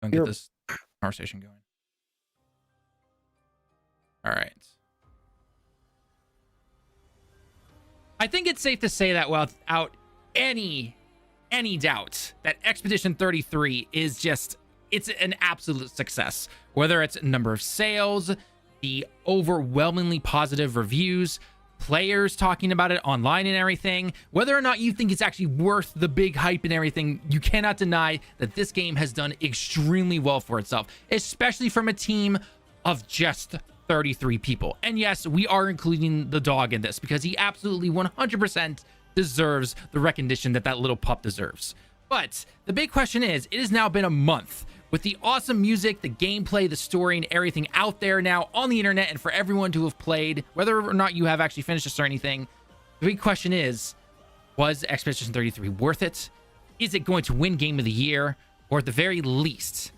and get this conversation going. All right. I think it's safe to say that without any doubt that Expedition 33 is it's an absolute success. Whether it's number of sales, the overwhelmingly positive reviews, players talking about it online and everything, whether or not you think it's actually worth the big hype and everything, you cannot deny that this game has done extremely well for itself, especially from a team of just 33 people. And yes, we are including the dog in this because he absolutely 100% deserves the recognition that little pup deserves. But the big question is, it has now been a month with the awesome music, the gameplay, the story, and everything out there now on the internet and for everyone to have played, whether or not you have actually finished this or anything. The big question is, was Expedition 33 worth it? Is it going to win Game of the Year? Or at the very least,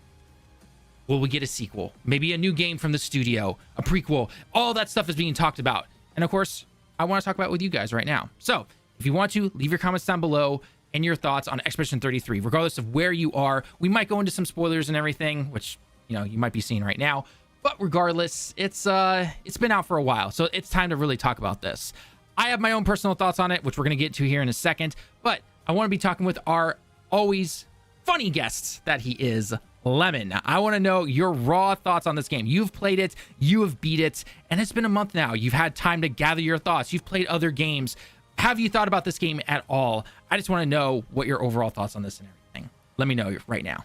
will we get a sequel? Maybe a new game from the studio, a prequel. All that stuff is being talked about. And of course, I want to talk about it with you guys right now. So if you want to, leave your comments down below and your thoughts on Expedition 33, regardless of where you are. We might go into some spoilers and everything, which, you know, you might be seeing right now. But regardless, it's been out for a while, so it's time to really talk about this. I have my own personal thoughts on it, which we're going to get to here in a second. But I want to be talking with our always funny guest that he is, Lemon. I want to know your raw thoughts on this game. You've played it, you have beat it, and it's been a month now. You've had time to gather your thoughts. You've played other games. Have you thought about this game at all? I just want to know what your overall thoughts on this and everything. Let me know right now.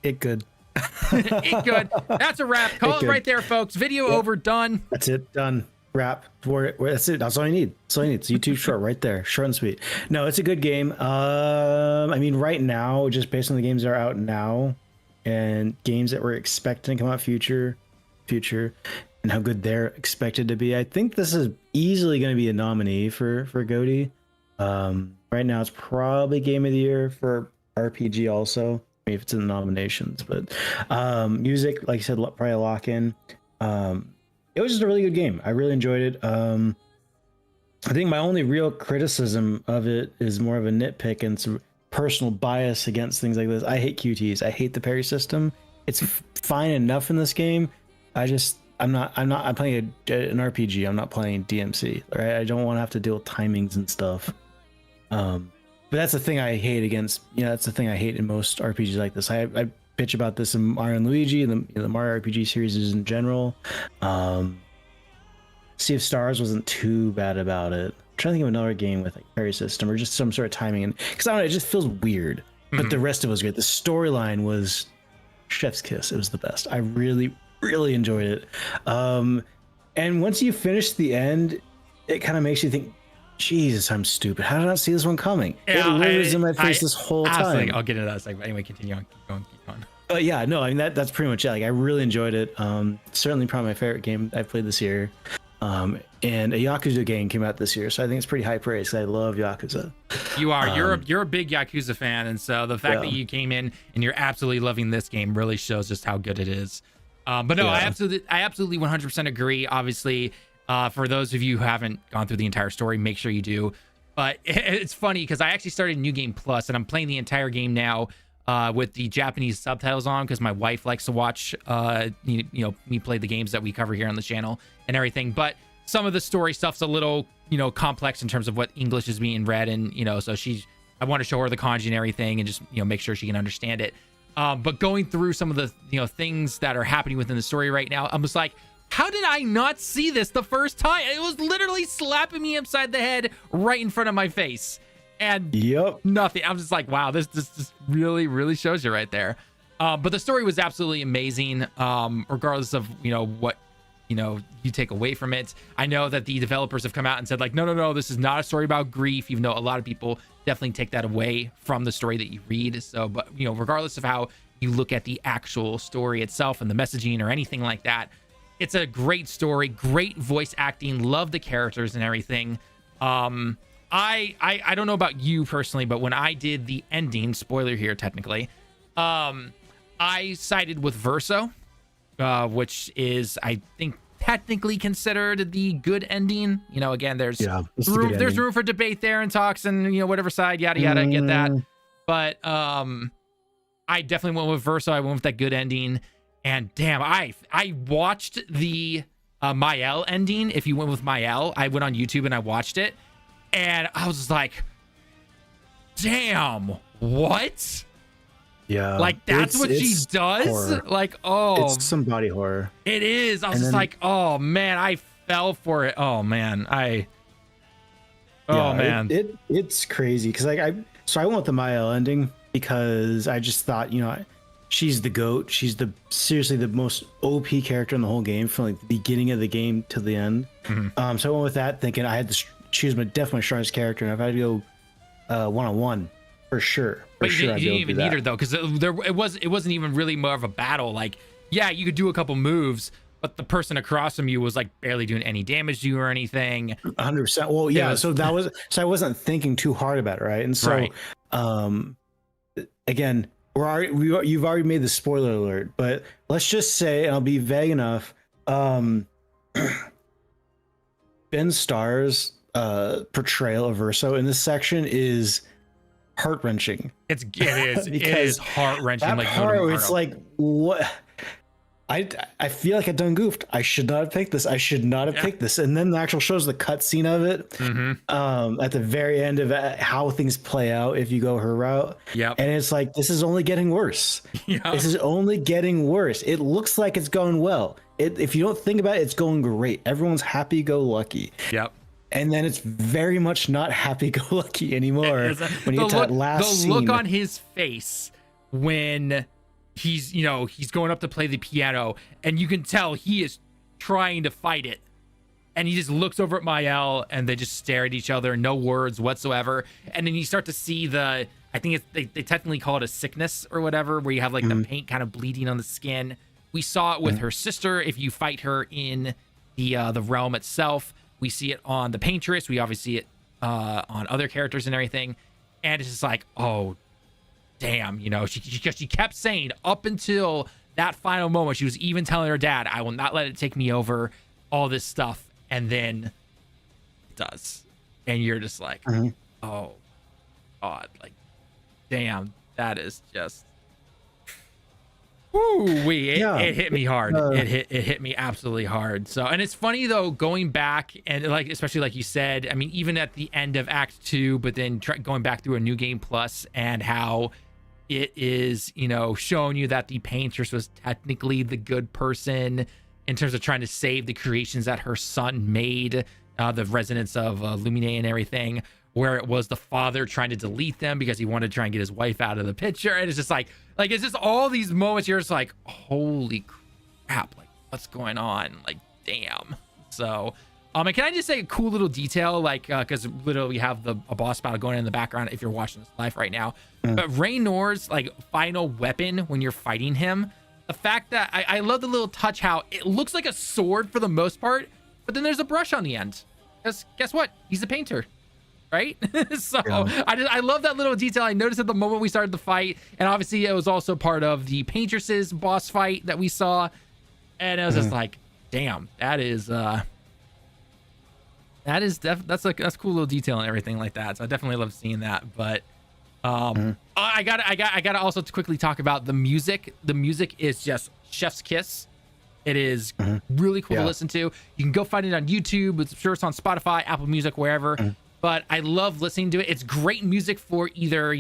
It good. It good. That's a wrap. Call it right there, folks. Video over. Done. That's it. Done. Wrap. That's it. That's all you need. That's all you need. It's YouTube short right there. Short and sweet. No, it's a good game. I mean, right now, just based on the games that are out now and games that we're expecting to come out future, and how good they're expected to be, I think this is easily going to be a nominee for GOTY. Right now, it's probably Game of the Year for RPG also, if it's in the nominations. But music, like I said, probably a lock-in. It was just a really good game. I really enjoyed it. I think my only real criticism of it is more of a nitpick and some personal bias against things like this. I hate QTs. I hate the parry system. It's fine enough in this game. I'm playing an RPG. I'm not playing DMC. Right? I don't want to have to deal with timings and stuff. But that's the thing I hate against. That's the thing I hate in most RPGs like this. I bitch about this in Mario and Luigi and the Mario RPG series in general. Sea of Stars wasn't too bad about it. I'm trying to think of another game with like parry system or just some sort of timing, and because I don't know, it just feels weird. But the rest of it was great. The storyline was chef's kiss. It was the best. I really enjoyed it. And once you finish the end, it kind of makes you think, Jesus, I'm stupid. How did I not see this one coming? Yeah, it was in my face this whole time. I'll get into that segment. Anyway, continue on. Keep going. But yeah, no, I mean that's pretty much it. Like I really enjoyed it. Certainly probably my favorite game I've played this year. And a Yakuza game came out this year, so I think it's pretty high praise. I love Yakuza. You are. You're a big Yakuza fan, and so the fact that you came in and you're absolutely loving this game really shows just how good it is. But no, I absolutely 100% agree. Obviously, for those of you who haven't gone through the entire story, make sure you do. But it's funny because I actually started New Game Plus, and I'm playing the entire game now with the Japanese subtitles on because my wife likes to watch me play the games that we cover here on the channel and everything. But some of the story stuff's a little complex in terms of what English is being read, and so I want to show her the kanji and everything and just make sure she can understand it. But going through some of the things that are happening within the story right now, I'm just like, how did I not see this the first time? It was literally slapping me upside the head right in front of my face. And nothing. I'm just like, wow, this just really shows you right there. But the story was absolutely amazing, regardless of what you take away from it. I know that the developers have come out and said like, no, this is not a story about grief, even though a lot of people definitely take that away from the story that you read. So, but regardless of how you look at the actual story itself and the messaging or anything like that, it's a great story, great voice acting, love the characters and everything. I don't know about you personally, but when I did the ending, spoiler here technically, I sided with Verso, which is, I think, technically considered the good ending. Again, there's room for debate there and talks and whatever side, yada yada, I get that. But I definitely went with Verso. I went with that good ending. And damn, I watched the Mael ending. If you went with Mael, I went on YouTube and I watched it. And I was like, damn, what? Yeah. Like, that's what she does? Horror. Like, oh. It's some body horror. It is. I was just like, oh, man, I fell for it. Oh, man. It's crazy. Because, like, I went with the Mael ending because I just thought, she's the GOAT. She's seriously the most OP character in the whole game from like the beginning of the game to the end. Mm-hmm. So I went with that thinking I had to choose definitely my strongest character, and if I had to go one-on-one for sure. But you didn't even need her though, because it wasn't even really more of a battle. Like, yeah, you could do a couple moves, but the person across from you was like barely doing any damage to you or anything. 100%. Well, yeah. So I wasn't thinking too hard about it, right? And so, again, you've already made the spoiler alert, but let's just say, and I'll be vague enough. Ben Starr's portrayal of Verso in this section is heart-wrenching. It is heart-wrenching. That like part where it's like, what? I feel like I done goofed. I should not have picked this. I should not have picked this. And then the actual shows the cutscene of it at the very end of how things play out if you go her route. Yep. And it's like, this is only getting worse. Yep. This is only getting worse. It looks like it's going well. If you don't think about it, it's going great. Everyone's happy-go-lucky. Yep. And then it's very much not happy-go-lucky anymore when you get to that last scene. The look on his face when he's going up to play the piano, and you can tell he is trying to fight it, and he just looks over at Mael, and they just stare at each other, no words whatsoever. And then you start to see I think they technically call it a sickness or whatever, where you have like the paint kind of bleeding on the skin. We saw it with her sister. If you fight her in the realm itself, we see it on the paintress. We obviously see it on other characters and everything. And it's just like, oh, damn, she kept saying up until that final moment, she was even telling her dad, I will not let it take me over, all this stuff. And then it does. And you're just like, oh, God, like, damn, that is just, it hit me hard. It hit me absolutely hard. So, and it's funny though, going back and like, especially like you said, I mean, even at the end of Act 2, but then going back through a New Game Plus, and how it is, showing you that the paintress was technically the good person in terms of trying to save the creations that her son made, the residents of Lumine and everything, where it was the father trying to delete them because he wanted to try and get his wife out of the picture. And it's just like it's just all these moments you're just like, holy crap, like what's going on? Like, damn. So, and can I just say a cool little detail, like, because literally we have a boss battle going on in the background if you're watching this live right now. But Raynor's like final weapon when you're fighting him, the fact that I love the little touch how it looks like a sword for the most part, but then there's a brush on the end. Because guess what? He's a painter, right? So yeah. I love that little detail. I noticed at the moment we started the fight, and obviously it was also part of the paintress's boss fight that we saw, and it was just like, damn, that's a cool little detail and everything like that. So I definitely love seeing that. But I gotta also quickly talk about the music. The music is just chef's kiss. It is really cool to listen to. You can go find it on YouTube. It's sure it's on Spotify, Apple Music, wherever. But I love listening to it. It's great music for either,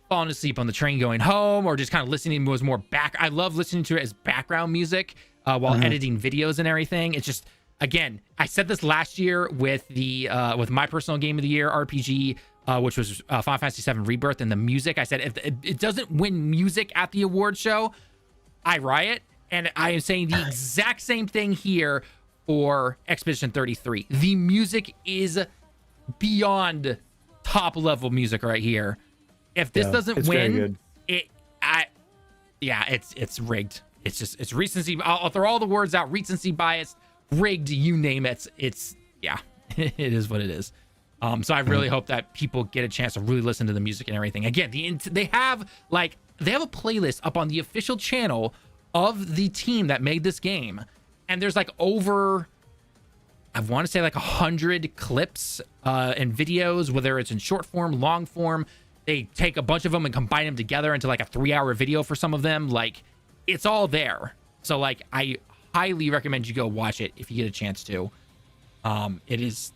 falling asleep on the train going home, or just kind of listening was more back. I love listening to it as background music while editing videos and everything. It's just, again, I said this last year with with my personal game of the year RPG, which was Final Fantasy VII Rebirth, and the music. I said if it doesn't win music at the award show, I riot. And I am saying the exact same thing here for Expedition 33. The music is beyond top level music right here. If this doesn't win, it's rigged. It's recency. I'll throw all the words out: recency bias, rigged, you name it. It is what it is. So I really hope that people get a chance to really listen to the music and everything. Again, they have a playlist up on the official channel of the team that made this game, and there's like over, I want to say like 100 clips and videos, whether it's in short form, long form. they take a bunch of them and combine them together into like a 3-hour video for some of them. Like, it's all there. So like, I highly recommend you go watch it if you get a chance to. It is,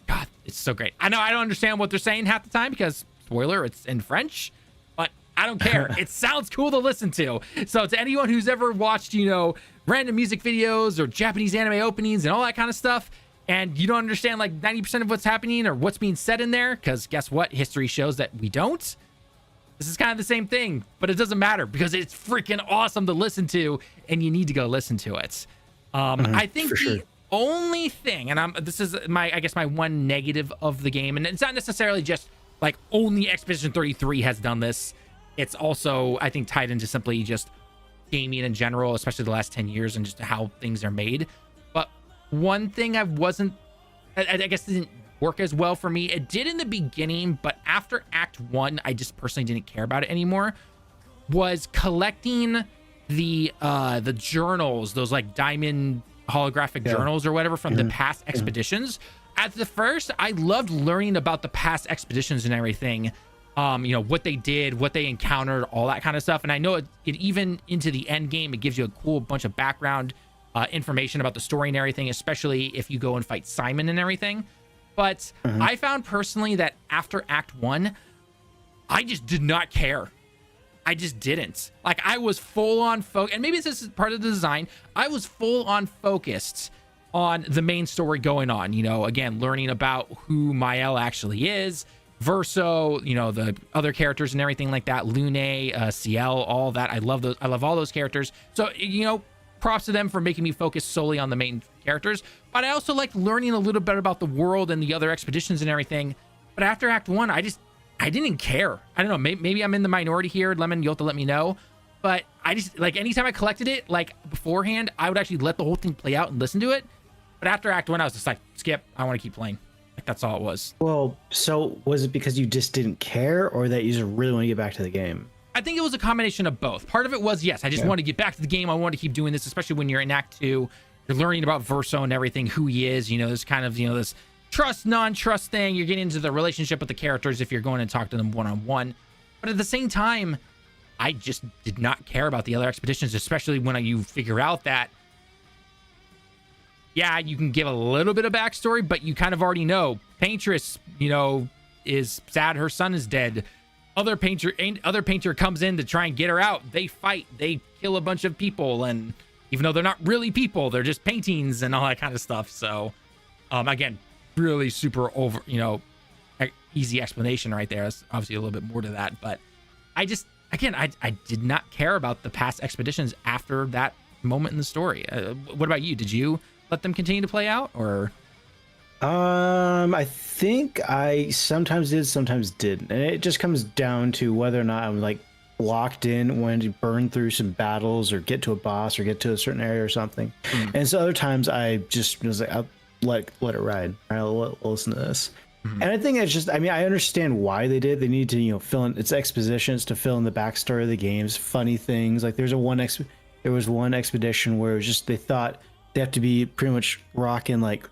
God, it's so great. I know I don't understand what they're saying half the time because, spoiler, it's in French, but I don't care. It sounds cool to listen to. So to anyone who's ever watched, you know, random music videos or Japanese anime openings and all that kind of stuff, and you don't understand like 90% of what's happening or what's being said in there, because guess what? History shows that we don't. This is kind of the same thing, but it doesn't matter because it's freaking awesome to listen to, and you need to go listen to it. I think the only thing, and this is my, I guess, my one negative of the game, and it's not necessarily just like only Expedition 33 has done this. It's also, I think, tied into simply just gaming in general, especially the last 10 years and just how things are made. But one thing I guess didn't work as well for me. It did in the beginning, but after Act 1, I just personally didn't care about it anymore, was collecting the journals, those like diamond holographic journals or whatever from the past expeditions. At the first, I loved learning about the past expeditions and everything. You know, what they did, what they encountered, all that kind of stuff. And I know it even into the end game, it gives you a cool bunch of background information about the story and everything, especially if you go and fight Simon and everything. But I found personally that after Act 1, I just did not care. I just didn't. Like, I was full on focused, and maybe this is part of the design. I was full on focused on the main story going on. You know, again, learning about who Mael actually is, Verso, you know, the other characters and everything like that, Lune, Ciel, all that. I love those. I love all those characters. So, you know, props to them for making me focus solely on the main characters. But I also like learning a little bit about the world and the other expeditions and everything. But after Act 1, I didn't care. I don't know. Maybe I'm in the minority here. Lemon, you'll have to let me know. But I just, like, anytime I collected it, like, beforehand, I would actually let the whole thing play out and listen to it. But after Act 1, I was just like, skip. I want to keep playing. Like, that's all it was. Well, so was it because you just didn't care, or that you just really want to get back to the game? I think it was a combination of both. Part of it was, yes, I just want to get back to the game. I want to keep doing this, especially when you're in Act 2. You're learning about Verso and everything, who he is. You know, this kind of, you know, this trust, non-trust thing. You're getting into the relationship with the characters if you're going to talk to them one-on-one. But at the same time, I just did not care about the other expeditions, especially when you figure out that, yeah, you can give a little bit of backstory, but you kind of already know. Paintress, you know, is sad her son is dead. Other painter comes in to try and get her out. They fight. They kill a bunch of people, and even though they're not really people, they're just paintings and all that kind of stuff. So, again, really super easy explanation right there. There's obviously a little bit more to that, but I did not care about the past expeditions after that moment in the story. What about you? Did you let them continue to play out, or? I think I sometimes did, sometimes didn't, and it just comes down to whether or not I'm like locked in when to burn through some battles or get to a boss or get to a certain area or something. And so other times I just was like, I'll let it ride. I'll listen to this. And I think it's just, I mean, I understand why they did. They need to, you know, fill in its expositions to fill in the backstory of the games, funny things. Like there was one expedition where it was just, they thought they have to be pretty much rocking like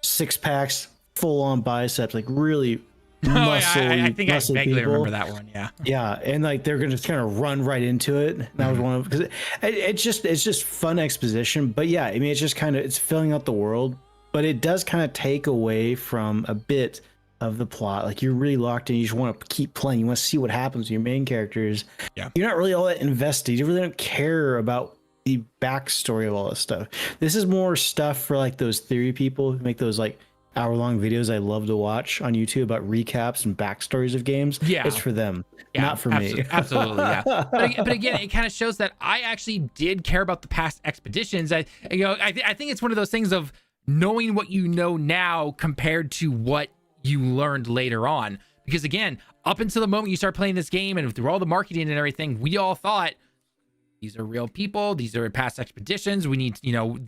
6-packs, full on biceps, like really muscly. I think I vaguely people. remember that one. Yeah. Yeah, and like they're gonna just kind of run right into it. That was one of, because it's just fun exposition. But yeah, I mean, it's just kind of, it's filling out the world, but it does kind of take away from a bit of the plot. Like you're really locked in. You just want to keep playing. You want to see what happens to your main characters. Yeah, you're not really all that invested. You really don't care about the backstory of all this stuff. This is more stuff for like those theory people who make those like hour-long videos I love to watch on YouTube about recaps and backstories of games. Yeah, it's for them, not for me. Absolutely, yeah. But again, it kind of shows that I actually did care about the past expeditions. I think it's one of those things of knowing what you know now compared to what you learned later on. Because again, up until the moment you start playing this game and through all the marketing and everything, we all thought, these are real people. These are past expeditions. We need, you know,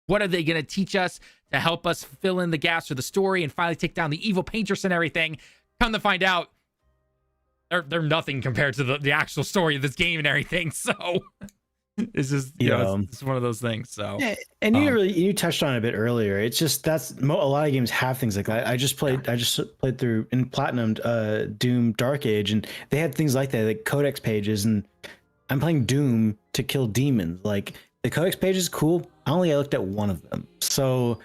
what are they going to teach us to help us fill in the gaps for the story and finally take down the evil paintress and everything? Come to find out, they're nothing compared to the actual story of this game and everything. So It's just it's one of those things. So yeah, and you touched on it a bit earlier. It's just a lot of games have things like that. I just played through in Platinum Doom Dark Age, and they had things like that, like codex pages. And I'm playing Doom to kill demons. Like the codex page is cool. I looked at one of them, so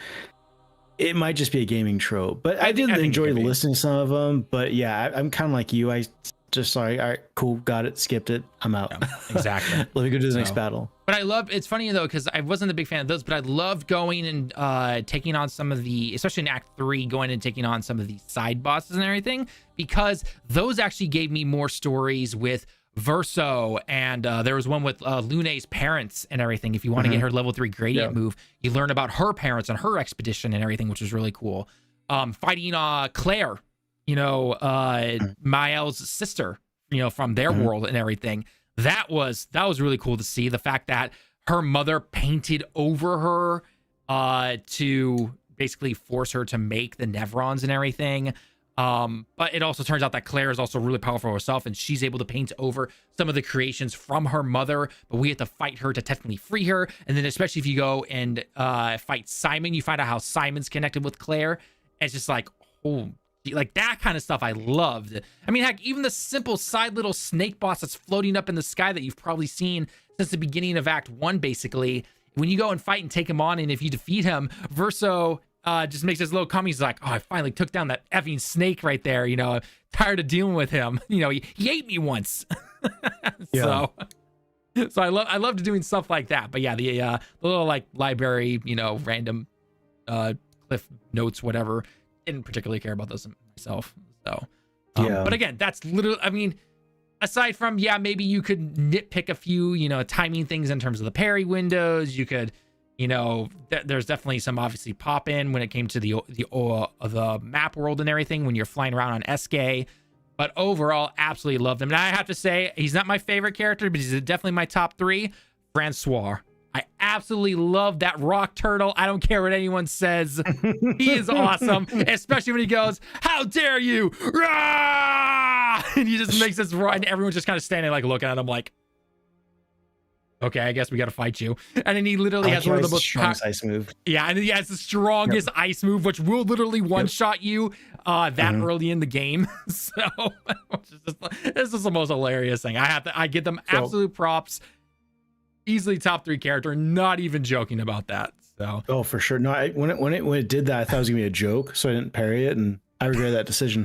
it might just be a gaming trope. But I did enjoy listening to some of them. But yeah, I'm kind of like you. I just sorry. All right, cool, got it, skipped it. I'm out. Yeah, exactly. Let me go do the next battle. But it's funny though, because I wasn't a big fan of those, but I loved going and taking on some of the, especially in Act 3, going and taking on some of the side bosses and everything, because those actually gave me more stories with Verso, and there was one with Lune's parents and everything. If you want to get her level 3 gradient move, you learn about her parents and her expedition and everything, which was really cool. Fighting Clair, Mael's sister, from their world and everything. That was really cool to see. The fact that her mother painted over her to basically force her to make the Nevrons and everything. But it also turns out that Claire is also really powerful herself, and she's able to paint over some of the creations from her mother, but we have to fight her to technically free her. And then especially if you go and fight Simon, you find out how Simon's connected with Claire. And it's just like, oh, like that kind of stuff I loved. I mean, heck, even the simple side little snake boss that's floating up in the sky that you've probably seen since the beginning of Act 1, basically, when you go and fight and take him on, and if you defeat him, Verso just makes this little comment. He's like, oh, I finally took down that effing snake right there. I'm tired of dealing with him. He ate me once. So I loved doing stuff like that. But yeah, the little like library, random cliff notes, whatever. Didn't particularly care about those myself. So, but again, that's literally, I mean, aside from, maybe you could nitpick a few, timing things in terms of the parry windows. You could, there's definitely some obviously pop in when it came to the map world and everything when you're flying around on SK. But overall, absolutely loved him. And I have to say, he's not my favorite character, but he's definitely my top 3. Francois. I absolutely love that rock turtle. I don't care what anyone says. He is awesome, especially when he goes, "How dare you!" Rah! And he just makes this roar, and everyone's just kind of standing like looking at him like, okay, I guess we got to fight you. And then he literally has one of the most strongest ice move. Yeah, and he has the strongest ice move, which will literally one-shot you that early in the game. So this is the most hilarious thing. I give them absolute props. Easily top 3 character, not even joking about that. So for sure. No, when it did that, I thought it was gonna be a joke, so I didn't parry it, and I regret that decision.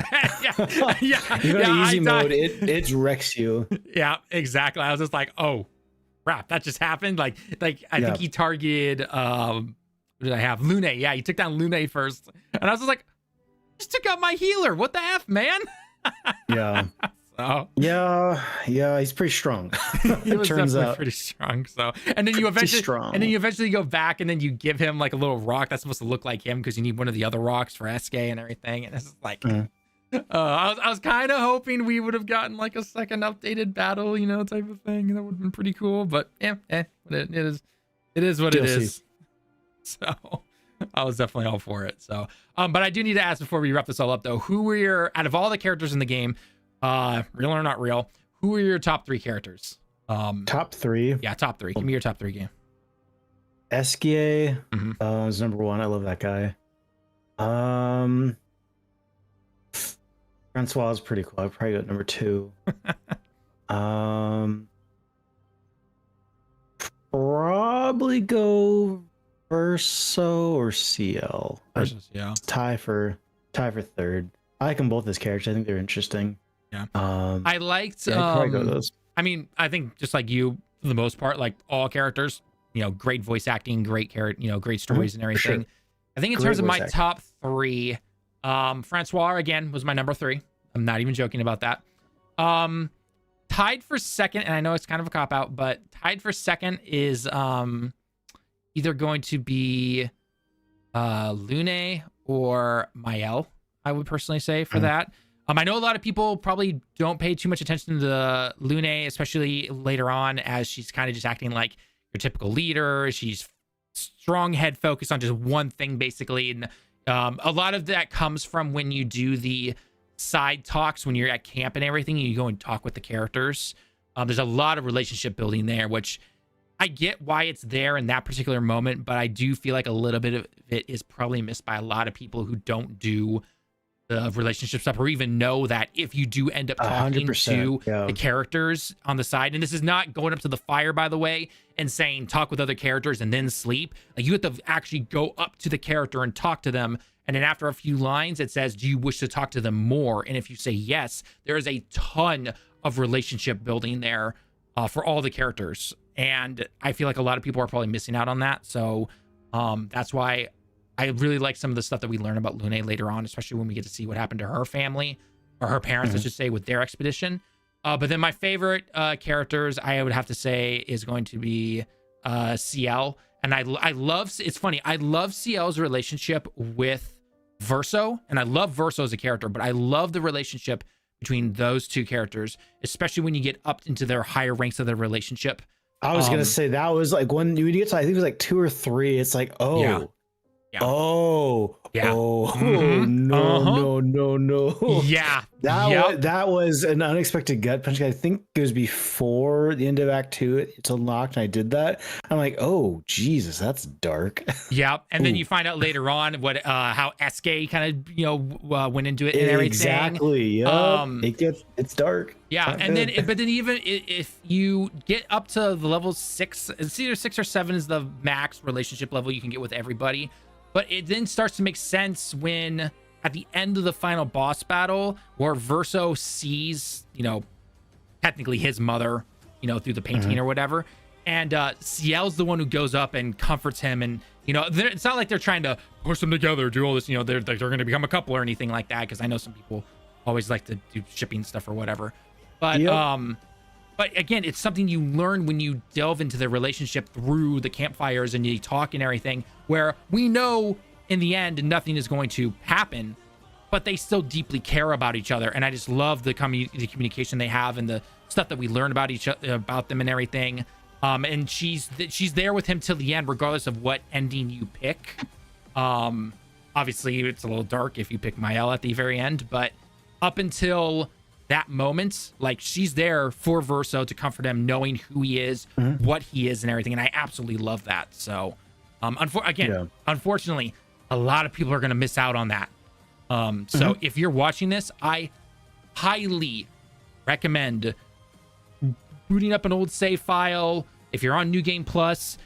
Easy mode, it wrecks you. Yeah, exactly. I was just like, oh crap, that just happened. Like I think he targeted what did I have? Lune. Yeah, he took down Lune first, and I was just like, just took out my healer. What the F, man? Yeah. So yeah, he's pretty strong. He was turns out pretty strong. So, and then you eventually go back, and then you give him like a little rock that's supposed to look like him because you need one of the other rocks for SK and everything. And it's like, I was kind of hoping we would have gotten like a second updated battle, type of thing. That would have been pretty cool. But it is what it is. So I was definitely all for it. So, but I do need to ask before we wrap this all up, though, who were your, out of all the characters in the game, real or not real, who are your top 3 characters? Top 3? Yeah, top 3. Give me your top 3 game. Esquier is number 1. I love that guy. Francois is pretty cool. I'd probably go number 2. Probably go Verso or CL. Versus, yeah. Tie for 3rd. I like them both as characters. I think they're interesting. Yeah. I liked probably go those. I mean, I think just like you, for the most part, like all characters, great voice acting, great character, great stories and everything. Sure. I think in terms of my top 3, Francois again was my number 3. I'm not even joking about that. Tied for 2nd, and I know it's kind of a cop out, but tied for 2nd is either going to be Lune or Mael, I would personally say for that. I know a lot of people probably don't pay too much attention to Lune, especially later on, as she's kind of just acting like your typical leader. She's strong head focused on just one thing, basically. And a lot of that comes from when you do the side talks, when you're at camp and everything, and you go and talk with the characters. There's a lot of relationship building there, which I get why it's there in that particular moment, but I do feel like a little bit of it is probably missed by a lot of people who don't do the relationship stuff, or even know that if you do end up talking to the characters on the side, and this is not going up to the fire, by the way, and saying talk with other characters and then sleep. Like, you have to actually go up to the character and talk to them, and then after a few lines it says, do you wish to talk to them more? And if you say yes, there is a ton of relationship building there for all the characters, and I feel like a lot of people are probably missing out on that. So that's why I really like some of the stuff that we learn about Lune later on, especially when we get to see what happened to her family, or her parents, I should say, with their expedition. But then my favorite characters, I would have to say, is going to be CL. And I love, it's funny, I love CL's relationship with Verso, and I love Verso as a character, but I love the relationship between those two characters, especially when you get up into their higher ranks of their relationship. I was gonna say that was like when you get to, I think it was like 2 or 3. It's like, oh, yeah. No, no. Yeah, that was an unexpected gut punch. I think it was before the end of Act 2. It's unlocked, and I did that. I'm like, oh Jesus, that's dark. Yeah, and then you find out later on what how SK kind of went into it and everything. Exactly. Yeah. It's dark. Yeah, and then but then even if you get up to the level 6, it's either 6 or 7 is the max relationship level you can get with everybody. But it then starts to make sense when at the end of the final boss battle, where Verso sees, technically his mother, through the painting or whatever. And Ciel's the one who goes up and comforts him. And, it's not like they're trying to push them together, do all this, they're going to become a couple or anything like that. Because I know some people always like to do shipping stuff or whatever. But, But again, it's something you learn when you delve into the relationship through the campfires and you talk and everything, where we know in the end nothing is going to happen, but they still deeply care about each other. And I just love the communication they have and the stuff that we learn about about them and everything. And she's there with him till the end, regardless of what ending you pick. Obviously, it's a little dark if you pick Mael at the very end, but up until that moment, like, she's there for Verso to comfort him, knowing who he is, what he is, and everything. And I absolutely love that. So, unfortunately, a lot of people are going to miss out on that. So if you're watching this, I highly recommend booting up an old save file. If you're on New Game Plus,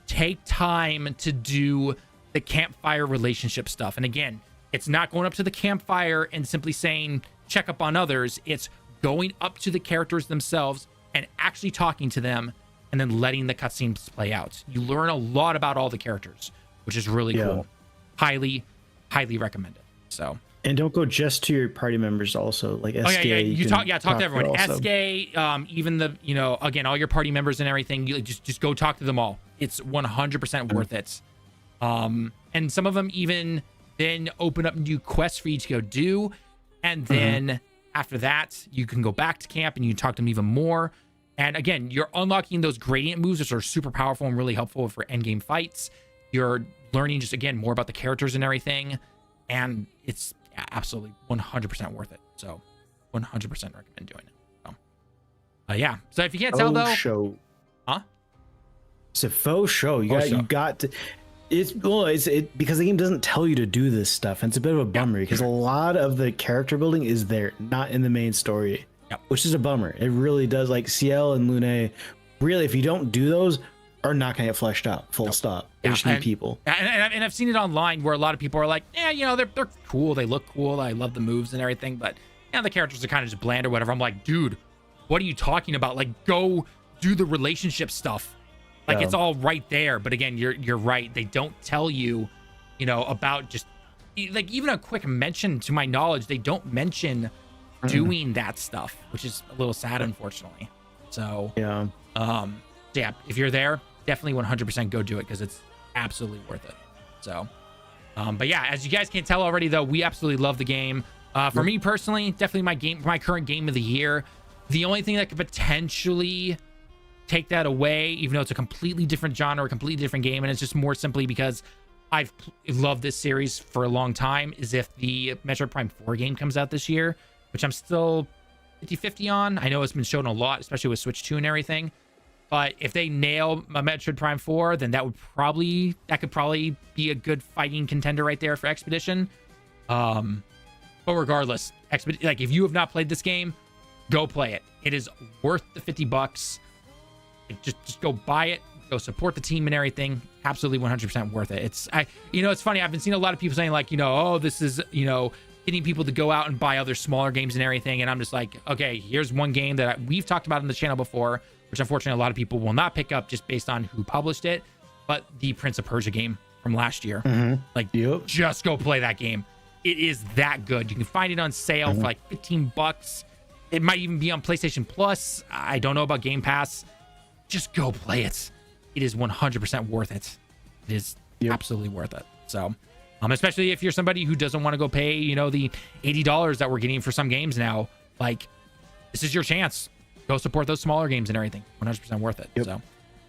take time to do the campfire relationship stuff. And again, it's not going up to the campfire and simply saying check up on others. It's going up to the characters themselves and actually talking to them, and then letting the cutscenes play out. You learn a lot about all the characters, which is really cool. Highly recommend it. So, and don't go just to your party members also, like SK. You talk to everyone. SK, even the, again, all your party members and everything, you just go talk to them all. It's 100% worth it. And some of them even then open up new quests for you to go do. And then after that, you can go back to camp and you can talk to them even more. And again, you're unlocking those gradient moves, which are super powerful and really helpful for endgame fights. You're learning just, again, more about the characters and everything. And it's absolutely 100% worth it. So 100% recommend doing it. So, so if you can't tell, though. Show. Huh? It's a faux show. You got to. It's because the game doesn't tell you to do this stuff, and it's a bit of a bummer because a lot of the character building is there, not in the main story, which is a bummer. It really does. Like CL and Lune, really, if you don't do those, are not going to get fleshed out. Full stop. They just need people. And I've seen it online where a lot of people are like, they're cool, they look cool, I love the moves and everything, but the characters are kind of just bland or whatever. I'm like, dude, what are you talking about? Like, go do the relationship stuff. Like, it's all right there. But again, you're right. They don't tell you, about just like even a quick mention. To my knowledge, they don't mention doing that stuff, which is a little sad, unfortunately. So if you're there, definitely 100% go do it because it's absolutely worth it. So, but yeah, as you guys can tell already, though, we absolutely love the game. For me personally, definitely my current game of the year. The only thing that could potentially take that away, even though it's a completely different genre, a completely different game, and it's just more simply because I've loved this series for a long time, is if the Metroid Prime 4 game comes out this year, which I'm still 50-50 on. I know it's been shown a lot, especially with Switch 2 and everything. But if they nail Metroid Prime 4, then that could probably be a good fighting contender right there for Expedition. But regardless, like if you have not played this game, go play it. It is worth the $50. Just go buy it. Go support the team and everything. Absolutely 100% worth it. It's funny. I've been seeing a lot of people saying like, oh, this is, getting people to go out and buy other smaller games and everything. And I'm just like, okay, here's one game that we've talked about on the channel before, which unfortunately a lot of people will not pick up just based on who published it. But the Prince of Persia game from last year, just go play that game. It is that good. You can find it on sale for like $15. It might even be on PlayStation Plus. I don't know about Game Pass. Just go play it. It is 100% worth it. It is absolutely worth it. So, especially if you're somebody who doesn't want to go pay, the $80 that we're getting for some games now, like this is your chance. Go support those smaller games and everything. 100% worth it. So,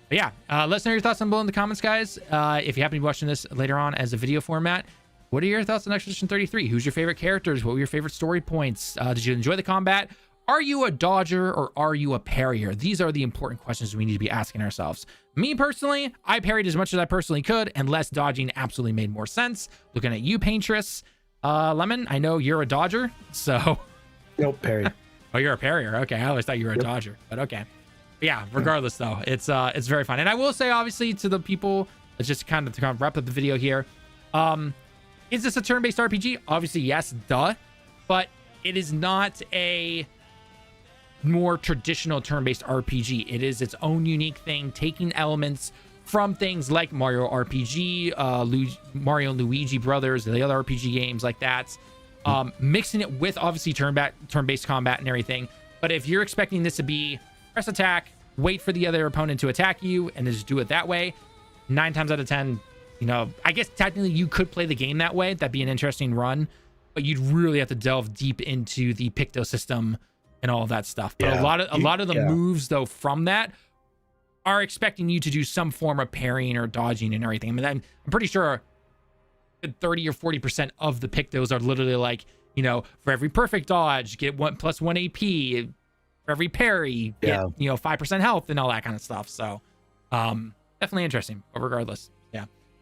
but yeah, let us know your thoughts on below in the comments, guys. If you happen to be watching this later on as a video format, what are your thoughts on Expedition 33? Who's your favorite characters? What were your favorite story points? Did you enjoy the combat? Are you a dodger or are you a parrier? These are the important questions we need to be asking ourselves. Me personally, I parried as much as I personally could, and less dodging absolutely made more sense. Looking at you, Paintress. Lemon, I know you're a dodger, so... Nope, parry. Oh, you're a parrier. Okay, I always thought you were a dodger, but okay. But yeah, regardless though, it's very fun. And I will say, obviously, to the people, just to kind of wrap up the video here, is this a turn-based RPG? Obviously, yes, duh. But it is not a more traditional turn-based RPG. It is its own unique thing, taking elements from things like Mario RPG, Mario and Luigi Brothers, the other RPG games like that, mixing it with obviously turn-based combat and everything. But if you're expecting this to be press attack, wait for the other opponent to attack you, and just do it that way, 9 times out of 10, I guess technically you could play the game that way. That'd be an interesting run, but you'd really have to delve deep into the Picto system and all of that stuff. But a lot of the moves though from that are expecting you to do some form of parrying or dodging and everything. I mean, I'm pretty sure 30 or 40% of the Pictos are literally like, for every perfect dodge, get +1 AP. For every parry, get 5% health and all that kind of stuff. So definitely interesting. But regardless,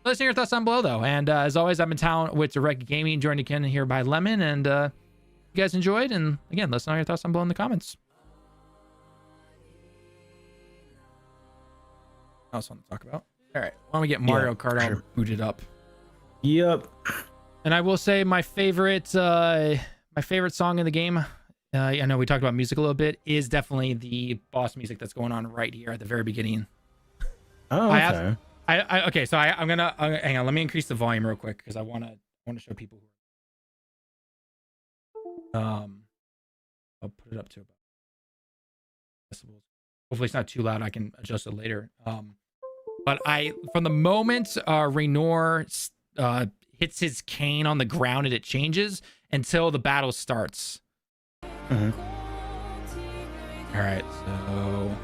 let us know your thoughts down below though. And as always, I'm in town with Direct Gaming, joined again here by Lemon, and you guys enjoyed, and again, let us know your thoughts down below in the comments. What else I want to talk about? All right, why don't we get Mario Kart all booted up? Yep. And I will say my favorite song in the game, I know we talked about music a little bit, is definitely the boss music that's going on right here at the very beginning. Oh, okay. Okay, so I'm gonna hang on. Let me increase the volume real quick because I want to show people who. I'll put it up to about decibels. Hopefully it's not too loud. I can adjust it later. But from the moment Raynor hits his cane on the ground and it changes until the battle starts. All right, so,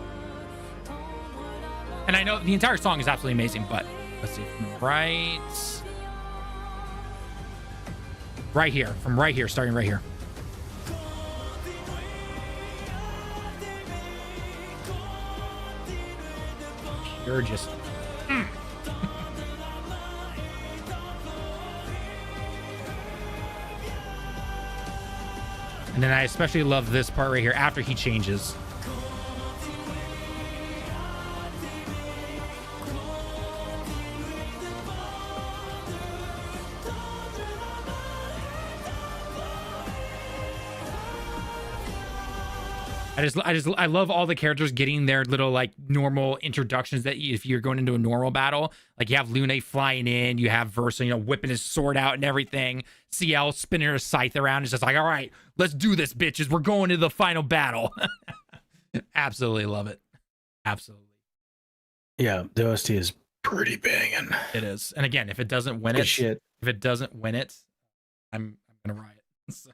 and I know the entire song is absolutely amazing, but let's see, from right here, starting right here. You're just and then I especially love this part right here after he changes. I love all the characters getting their little like normal introductions that if you're going into a normal battle, like you have Lune flying in, you have Versa, whipping his sword out and everything. CL spinning her scythe around. It's just like, all right, let's do this, bitches. We're going to the final battle. Absolutely love it. Absolutely. Yeah, the OST is pretty banging. It is. And again, if it doesn't win I'm gonna riot. So.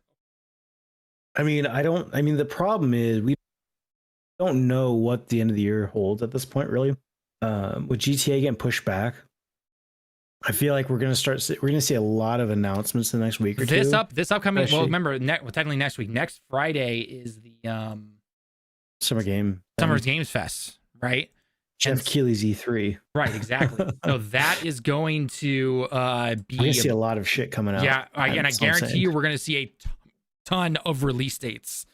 The problem is we don't know what the end of the year holds at this point, really. With GTA getting pushed back, I feel like we're gonna see a lot of announcements in the next week or two. This upcoming, well, remember, technically next week, next Friday is the Summer Games Fest, right? Jeff Keighley's E3. Right, exactly. So that is going to be. We're gonna see a lot of shit coming out. Yeah, and I guarantee you, we're going to see a ton of release dates.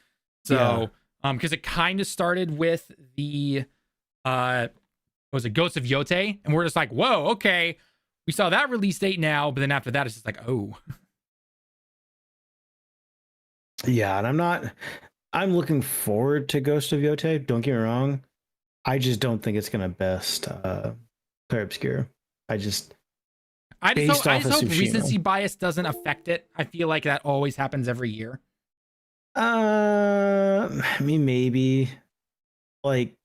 So, because it kind of started with the, what was it, Ghost of Yote, and we're just like, whoa, okay, we saw that release date now, but then after that, it's just like, oh. Yeah, and I'm looking forward to Ghost of Yote. Don't get me wrong. I just don't think it's gonna best Clair Obscur. I just hope recency bias doesn't affect it. I feel like that always happens every year. I mean, maybe. Like,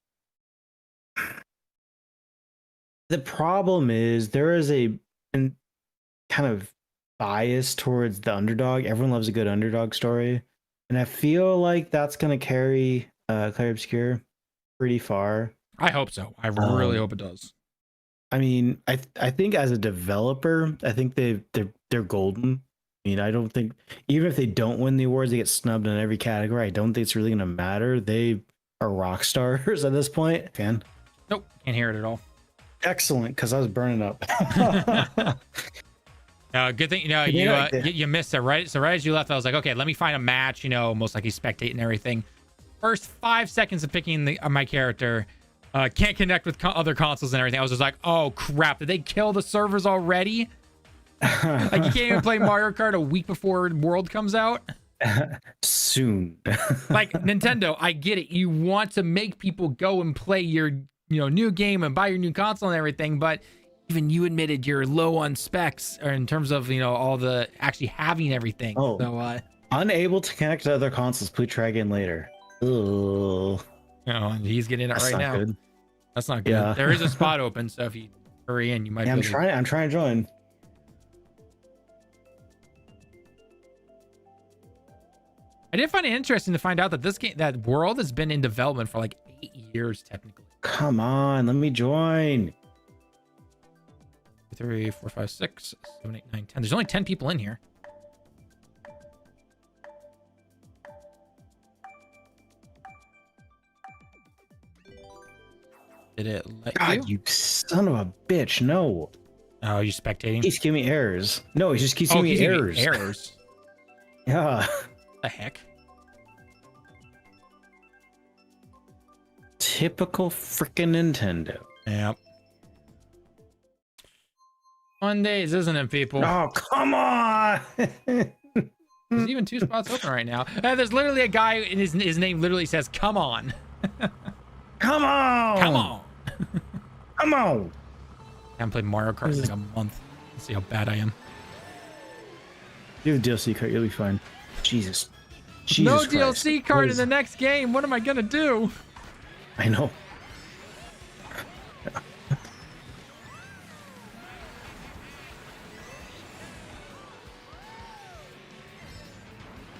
the problem is there is a kind of bias towards the underdog. Everyone loves a good underdog story, and I feel like that's gonna carry Clair Obscur pretty far. I hope so. I really hope it does. I mean, I think as a developer, I think they're golden. I mean, I don't think, even if they don't win the awards, they get snubbed in every category. I don't think it's really gonna matter. They are rock stars at this point. Fan? Nope, can't hear it at all. Excellent, because I was burning up. Good thing you missed it, right? So right as you left, I was like, okay, let me find a match. Most likely spectate and everything. First 5 seconds of picking my character, can't connect with other consoles and everything. I was just like, oh crap, did they kill the servers already? Like, you can't even play Mario Kart a week before World comes out. Soon. Like, Nintendo, I get it. You want to make people go and play your new game and buy your new console and everything, but even you admitted you're low on specs, or in terms of all the actually having everything. Oh, so unable to connect to other consoles. Please try again later. Ugh. He's getting it right now. Good. That's not good. Yeah. There is a spot open, so if you hurry in, you might. Yeah, I'm trying to join. I did find it interesting to find out that that World has been in development for like 8 years, technically. Come on, let me join. 3, 4, 5, 6, 7, 8, 9, 10. There's only 10 people in here. Did it let God, you son of a bitch. No. Oh, you're spectating? He's giving me errors. No, he just keeps giving me errors. Errors. Yeah. What the heck? Typical freaking Nintendo. Yep. Mondays, isn't it, people? Oh, come on. There's even 2 spots open right now. There's literally a guy, and his name literally says, come on. Come on. Come on. Come on. I haven't played Mario Kart in like a month. Let's see how bad I am. You have a DLC card, you'll be fine. Jesus no Christ. DLC card in the next game. What am I gonna do? I know.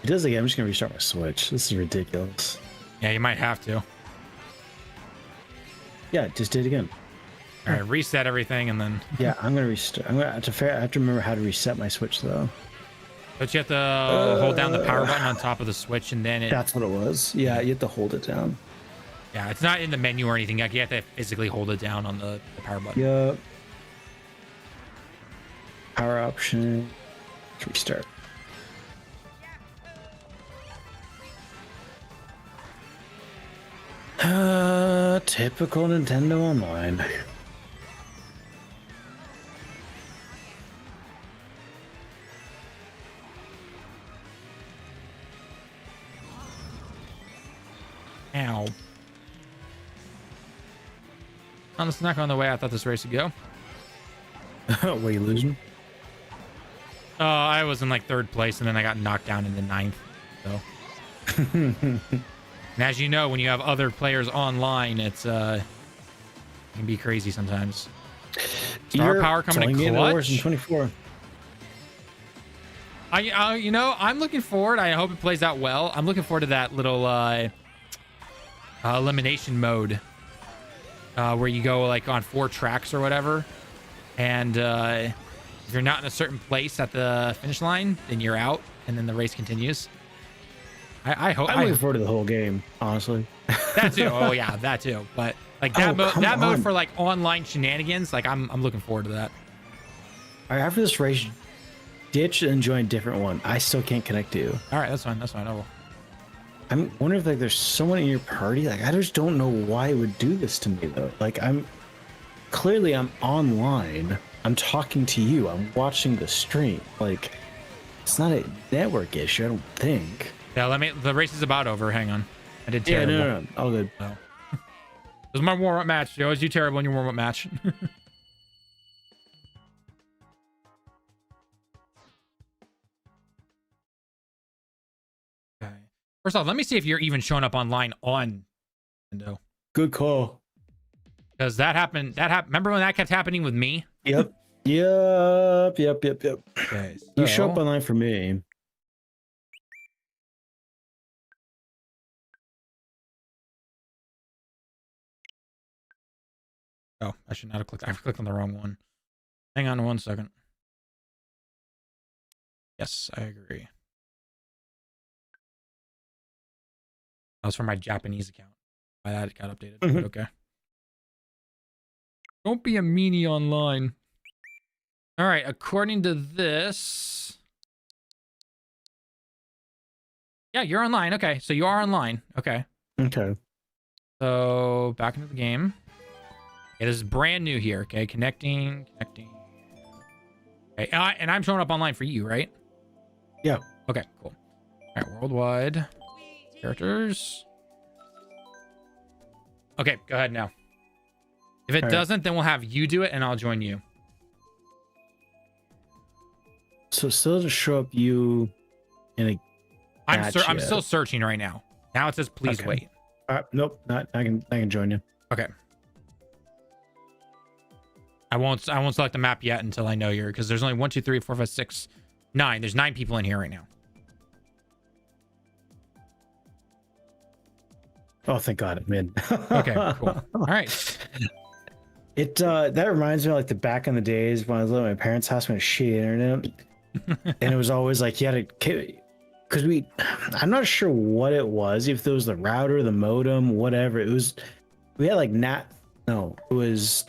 It does again. I'm just gonna restart my Switch. This is ridiculous. Yeah, you might have to. Yeah, just did it again. All right, reset everything and then. Yeah, I'm gonna restart. I have to remember how to reset my Switch though. But you have to hold down the power button on top of the Switch, and then That's what it was. Yeah, you have to hold it down. Yeah, it's not in the menu or anything. Like, you have to physically hold it down on the power button. Yep. Power option. Let's restart. Typical Nintendo Online. Ow. On the snack on the way, I thought this race would go. Were you losing? I was in like 3rd place, and then I got knocked down in the 9th. So. And as you know, when you have other players online, it can be crazy sometimes. Star power coming in clutch. In 24. I'm looking forward. I hope it plays out well. I'm looking forward to that little elimination mode where you go like on 4 tracks or whatever, and if you're not in a certain place at the finish line, then you're out, and then the race continues. I hope. I'm looking forward to the whole game, honestly. That too. Oh yeah, that too. But Like that mode, come mode on. for like online shenanigans. Like I'm looking forward to that. All right, after this race, ditch and join a different one. I still can't connect to you. All right, that's fine. That's fine. I will. I'm wondering if like there's someone in your party. Like I just don't know why it would do this to me though. Like I'm online. I'm talking to you. I'm watching the stream. Like it's not a network issue. I don't think. Yeah, the race is about over. Hang on. I did Yeah, terrible. no. All good. Oh. This is my warm-up match. You always do terrible in your warm-up match. Okay. First off, let me see if you're even showing up online on Nintendo. Good call. Because that happened. Remember when that kept happening with me? Yep. Yep. Okay. You show up online for me. Oh, I should not have clicked. I clicked on the wrong one. Hang on 1 second. Yes, I agree. That was for my Japanese account. Why that got updated. But okay. Don't be a meanie online. All right, according to this. Yeah, you're online. Okay, so you are online. Okay. Okay. So back into the game. Okay, this is brand new here. Okay, connecting. Okay, and I'm showing up online for you, right? Yeah. Okay, cool. All right, worldwide characters. Okay, go ahead now. If it doesn't, then we'll have you do it, and I'll join you. So still just show up you in a. I'm still searching right now. Now it says please wait. Nope, not. I can join you. Okay. I won't select the map yet until I know you're, because there's only 1, 2, 3, 4, 5, 6, 9. There's 9 people in here right now. Oh, thank God, I'm in. Okay, cool. All right. It that reminds me of like the back in the days when I was living at my parents' house when it was shitty internet, and it was always like you had to, because I'm not sure what it was, if it was the router, the modem, whatever it was. We had like NAT. No, it was.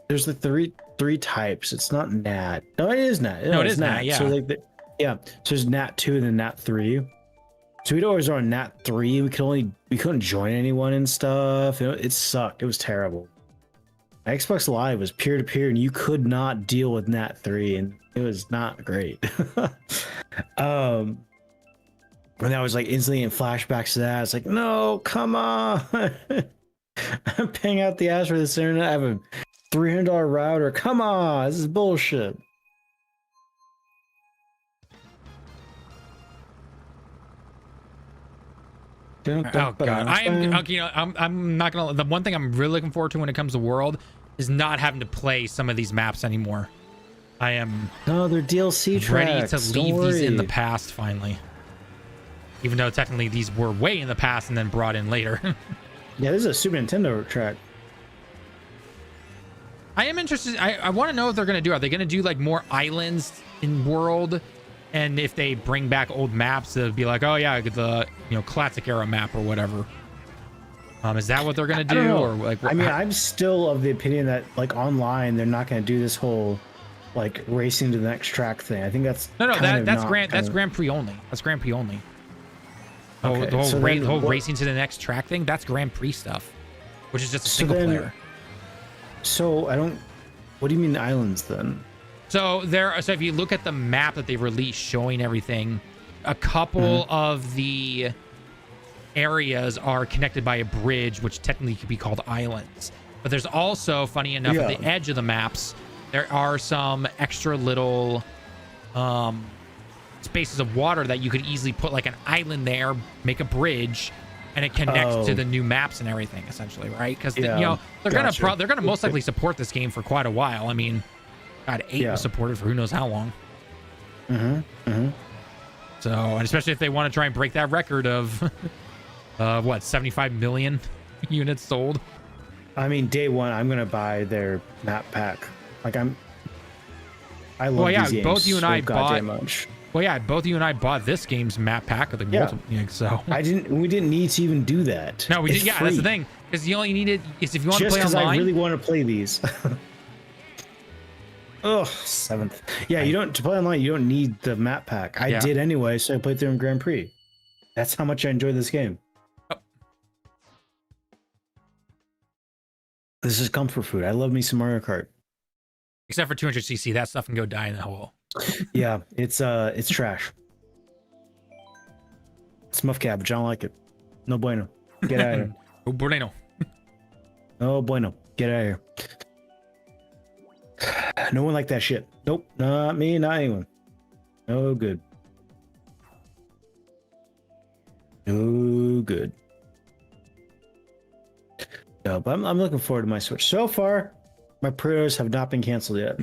There's the three types. It's not NAT. No, it is NAT. No, it is NAT. Yeah. So like so there's NAT 2 and then NAT 3. So we'd always run NAT 3. We couldn't join anyone and stuff. It sucked. It was terrible. Xbox Live was peer to peer, and you could not deal with NAT 3, and it was not great. And I was like instantly in flashbacks to that. It's like, no, come on. I'm paying out the ass for this internet. I have a $300 router. Come on, this is bullshit. Oh God, I'm not gonna. The one thing I'm really looking forward to when it comes to World is not having to play some of these maps anymore. I am they're DLC tracks. ready to leave these in the past finally. Even though technically these were way in the past and then brought in later. Yeah, this is a Super Nintendo track. I am interested. I want to know if they're gonna do. Are they gonna do like more islands in World? And if they bring back old maps, it'll be like, oh yeah, the classic era map or whatever. Is that what they're gonna do, or like? I mean, I'm still of the opinion that like online, they're not gonna do this whole like racing to the next track thing. I think that's that's Grand Prix only. That's Grand Prix only. Okay, The whole racing to the next track thing, that's Grand Prix stuff, which is just a single player. So I don't. What do you mean islands then? So if you look at the map that they released showing everything, a couple of the areas are connected by a bridge, which technically could be called islands. But there's also, funny enough, at the edge of the maps, there are some extra little spaces of water that you could easily put like an island there, make a bridge, and it connects to the new maps and everything, essentially, right? Because they're gonna most likely support this game for quite a while. I mean, God, 8 was supported for who knows how long. So, and especially if they want to try and break that record of 75 million units sold. I mean, day one, I'm gonna buy their map pack. Like I love these games. Both you and I bought. Much. Well, yeah, both you and I bought this game's map pack of the multiple. So we didn't need to even do that. No, we did. Yeah, that's the thing. Because you only need it is if you want to Just play because online. I really want to play these. Oh, 7th. Yeah, you don't to play online. You don't need the map pack. I did anyway, so I played through in Grand Prix. That's how much I enjoy this game. Oh. This is comfort food. I love me some Mario Kart. Except for 200cc, that stuff can go die in the hole. Yeah, it's trash. It's muff cabbage. I don't like it. No bueno. Get out of here. Oh, bueno. No bueno. Get out of here. No one like that shit. Nope. Not me, not anyone. No good. No good. No, but I'm looking forward to my Switch. So far, my pre-orders have not been canceled yet.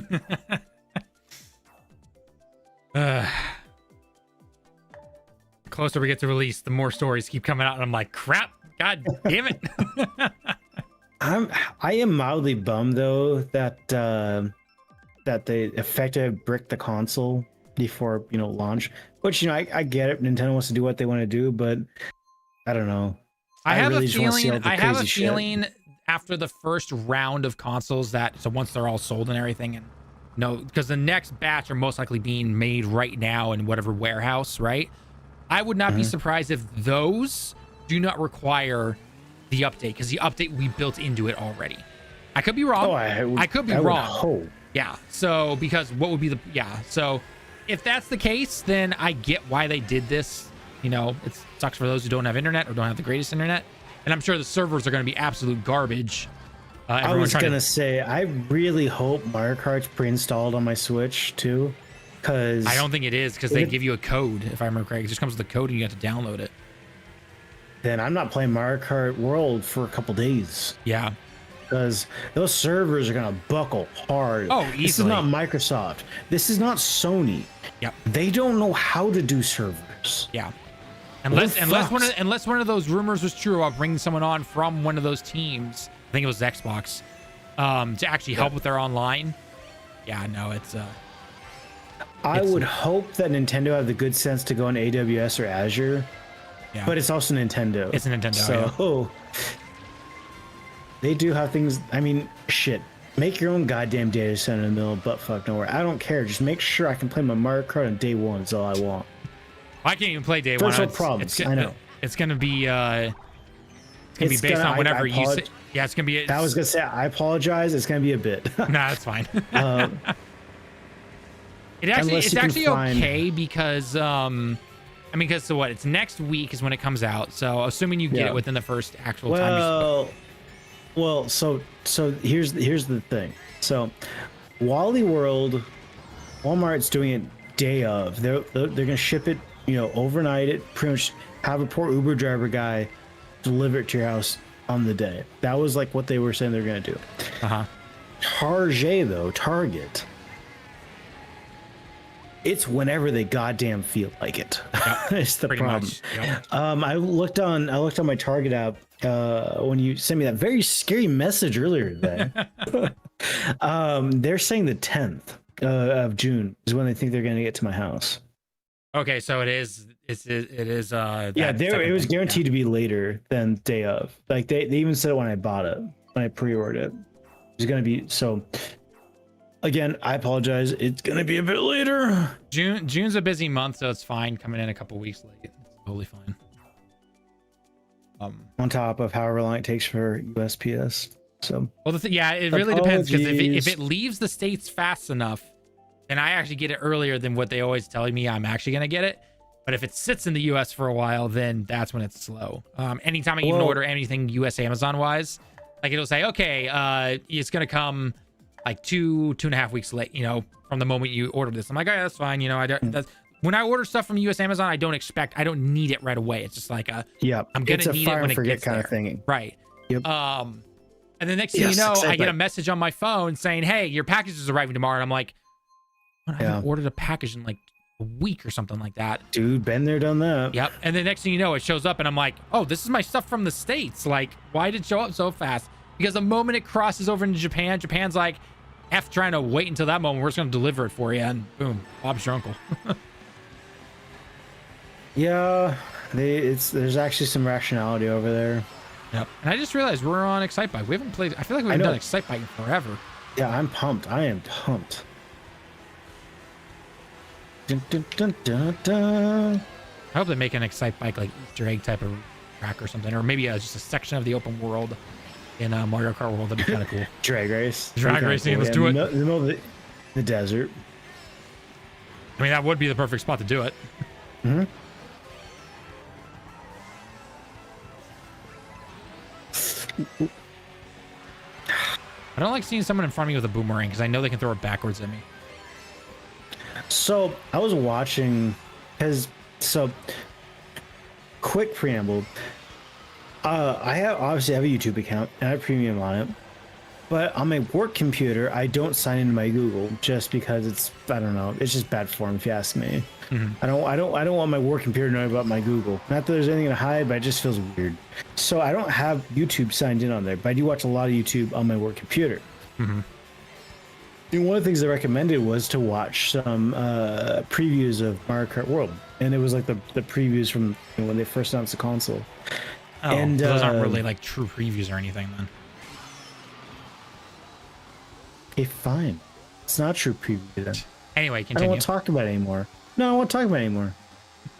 The closer we get to release, the more stories keep coming out, and I'm like, crap, god damn it. I am mildly bummed though that they effectively bricked the console before launch. Which I get it. Nintendo wants to do what they want to do, but I don't know. I have really a just wanna see all feeling. the I have a crazy shit. feeling after the first round of consoles so once they're all sold and everything, and because the next batch are most likely being made right now in whatever warehouse, right? I would not be surprised if those do not require the update, because the update we built into it already. I could be wrong. I could be wrong. Hope. Yeah. So because what would be the so if that's the case, then I get why they did this. It sucks for those who don't have internet or don't have the greatest internet, and I'm sure the servers are going to be absolute garbage. I was gonna say, I really hope Mario Kart's pre-installed on my Switch too, because I don't think it is, because they give you a code, if I remember correctly. It just comes with a code and you have to download it. Then I'm not playing Mario Kart World for a couple days. Yeah. Because those servers are gonna buckle hard. Oh, easily. This is not Microsoft. This is not Sony. Yep. They don't know how to do servers. Yeah. Unless one of those rumors was true about bringing someone on from one of those teams, I think it was Xbox, to actually help with their online. Yeah, no, it's I would hope that Nintendo have the good sense to go on AWS or Azure. Yeah. But it's also Nintendo. It's a Nintendo. So they do have things. I mean, shit. Make your own goddamn data center in the middle of buttfuck nowhere. I don't care. Just make sure I can play my Mario Kart on day one. Is all I want. I can't even play day First one. world problems. I know. It's gonna be based on whatever you say. Yeah, it's gonna be. I was gonna say I apologize. It's gonna be a bit. Nah, that's fine. It's actually okay because because so what? It's next week is when it comes out. So assuming you get it within the first actual time. Well, so here's the thing. So Wally World, Walmart's doing it day of. They're gonna ship it, overnight it, pretty much have a poor Uber driver guy deliver it to your house on the day. That was like what they were saying they're gonna do. Target, it's whenever they goddamn feel like it. Yep, it's the problem. Yep. I looked on my Target app when you sent me that very scary message earlier today. They're saying the 10th of June is when they think they're going to get to my house. Okay, so it is. Yeah, it was guaranteed to be later than day of. Like they even said it when I bought it, when I pre-ordered it. It's going to be so. Again, I apologize. It's going to be a bit later. June's a busy month, so it's fine coming in a couple weeks late. It's totally fine. On top of however long it takes for USPS. So well, it really depends, because if it leaves the States fast enough, then I actually get it earlier than what they always tell me I'm actually going to get it. But if it sits in the US for a while, then that's when it's slow. Anytime I even order anything US Amazon wise, like it'll say, okay, it's going to come like 2.5 weeks late, from the moment you order this. I'm like, oh, yeah, that's fine. When I order stuff from US Amazon, I don't need it right away. It's just like I'm going to need it when it gets kind there. of thing. Right. Yep. And the next thing you know, I get a message on my phone saying, hey, your package is arriving tomorrow. And I'm like, I haven't ordered a package in like a week or something like that. Dude, been there, done that. Yep. And the next thing you know, it shows up and I'm like, oh, this is my stuff from the States. Like, why did it show up so fast? Because the moment it crosses over into Japan, Japan's like, F trying to wait until that moment. We're just going to deliver it for you. And boom, Bob's your uncle. Yeah, there's actually some rationality over there. Yep. And I just realized we're on Excite Bike. We haven't played. I feel like we haven't done Excite Bike in forever. Yeah, I'm pumped. I am pumped. Dun, dun, dun, dun, dun. I hope they make an Excite Bike like Easter egg type of track or something, or maybe just a section of the open world in Mario Kart World. That'd be kind of cool. Drag race. Drag racing. Cool. Let's do it. In the middle of the desert. I mean, that would be the perfect spot to do it. Mm-hmm. I don't like seeing someone in front of me with a boomerang because I know they can throw it backwards at me. So I was watching, quick preamble. I obviously have a YouTube account and I have premium on it, but on my work computer I don't sign into my Google just because it's just bad form if you ask me. Mm-hmm. I don't want my work computer knowing about my Google. Not that there's anything to hide, but it just feels weird. So I don't have YouTube signed in on there, but I do watch a lot of YouTube on my work computer. Mm-hmm. And one of the things they recommended was to watch some previews of Mario Kart World, and it was like the previews from when they first announced the console. Oh, and those aren't really like true previews or anything then. Okay, fine. It's not true preview then. Anyway, continue. I don't want to talk about it anymore. No, I don't want to talk about it anymore.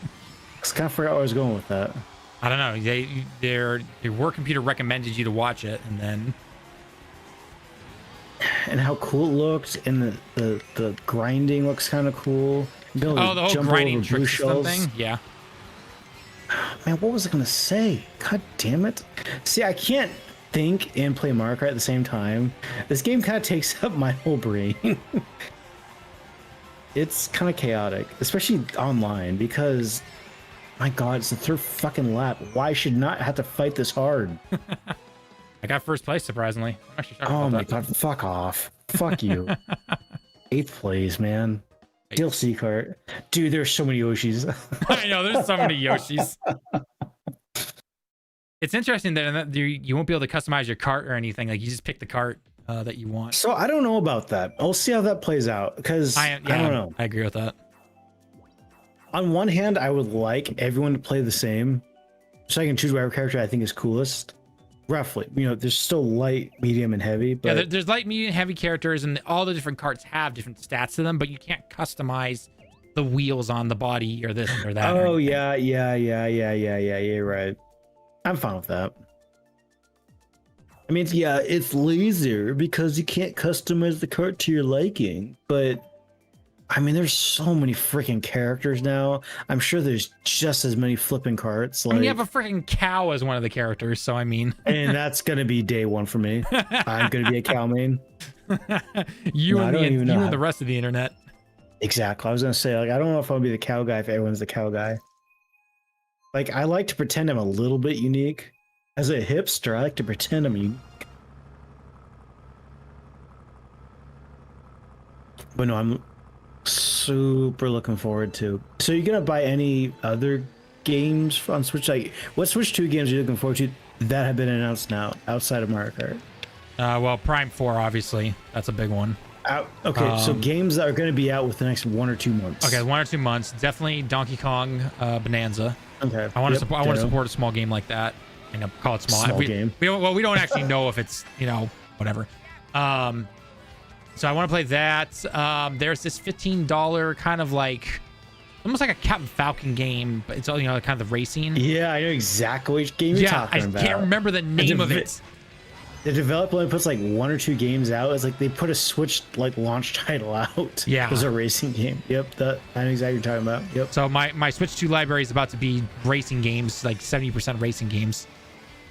I just kind of forgot where I was going with that. I don't know. Their work computer recommended you to watch it, and then... And how cool it looked, and the grinding looks kind of cool. The whole grinding trick system thing? Yeah. Man, what was I going to say? God damn it. See, I can't think and play Mario Kart at the same time. This game kind of takes up my whole brain. It's kind of chaotic, especially online, because, my God, it's the third fucking lap. Why should not have to fight this hard? I got first place, surprisingly. I'm actually shocked oh about my that. God, fuck off. Fuck you. 8th place, man. DLC cart. Dude, there's so many Yoshis. I know, there's so many Yoshis. It's interesting that you won't be able to customize your cart or anything. Like, you just pick the cart that you want. So I don't know about that. I'll see how that plays out, because I don't know. I agree with that. On one hand, I would like everyone to play the same, so I can choose whatever character I think is coolest. Roughly, there's still light, medium, and heavy. But... Yeah, there's light, medium, and heavy characters, and all the different carts have different stats to them, but you can't customize the wheels on the body or this or that. Oh, yeah, you're right. I'm fine with that. I mean, yeah, it's lazier because you can't customize the cart to your liking, but I mean, there's so many freaking characters now. I'm sure there's just as many flipping carts. Like, you have a freaking cow as one of the characters, so I mean... And that's going to be day one for me. I'm going to be a cow main. You and the rest of the internet. Exactly. I was going to say, like, I don't know if I'll be the cow guy if everyone's the cow guy. Like, I like to pretend I'm a little bit unique. As a hipster, I like to pretend I'm unique. But no, I'm super looking forward to. So you're gonna buy any other games on Switch? Like, what Switch 2 games are you looking forward to that have been announced now outside of Mario Kart? Well, Prime 4, obviously. That's a big one. Okay, so games that are going to be out within the next 1 or 2 months. Okay, 1 or 2 months. Definitely Donkey Kong Bonanza. Okay. I want to support a small game like that. Call it small. Game. We don't actually know if it's, whatever. So I want to play that. There's this $15 kind of like, almost like a Captain Falcon game, but it's all, kind of the racing. Yeah, I know exactly which game you're talking about. I can't remember the name of it. The developer only puts like 1 or 2 games out. It's like they put a Switch like launch title out. Yeah. It was a racing game. Yep, I know exactly what you're talking about. Yep. So my Switch 2 library is about to be racing games, like 70% racing games.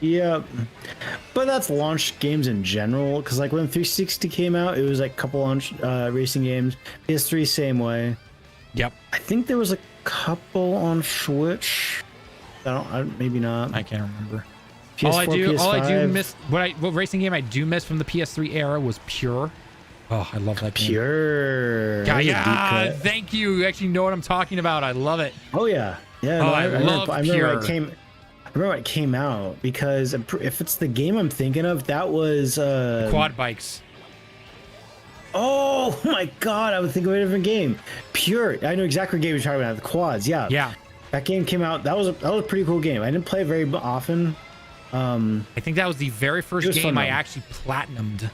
Yeah, but that's launch games in general, because like when 360 came out, it was like a couple launch racing games. PS3 same way. Yep. I think there was a couple on Switch. Maybe not. I can't remember. PS4, all I do PS5. miss what racing game I do miss from the PS3 era was Pure. Oh, I love that game. Pure. Yeah, thank you. You actually know what I'm talking about. I love it. Oh yeah, yeah. Oh, No, I love Pure. I remember it came out, because if it's the game I'm thinking of, that was Quad bikes. Oh my God, I would think of a different game. Pure. I know exactly what game you're talking about. The quads. Yeah. Yeah. That game came out. That was a pretty cool game. I didn't play it very often, I think that was the very first was game fun, I though. actually platinumed.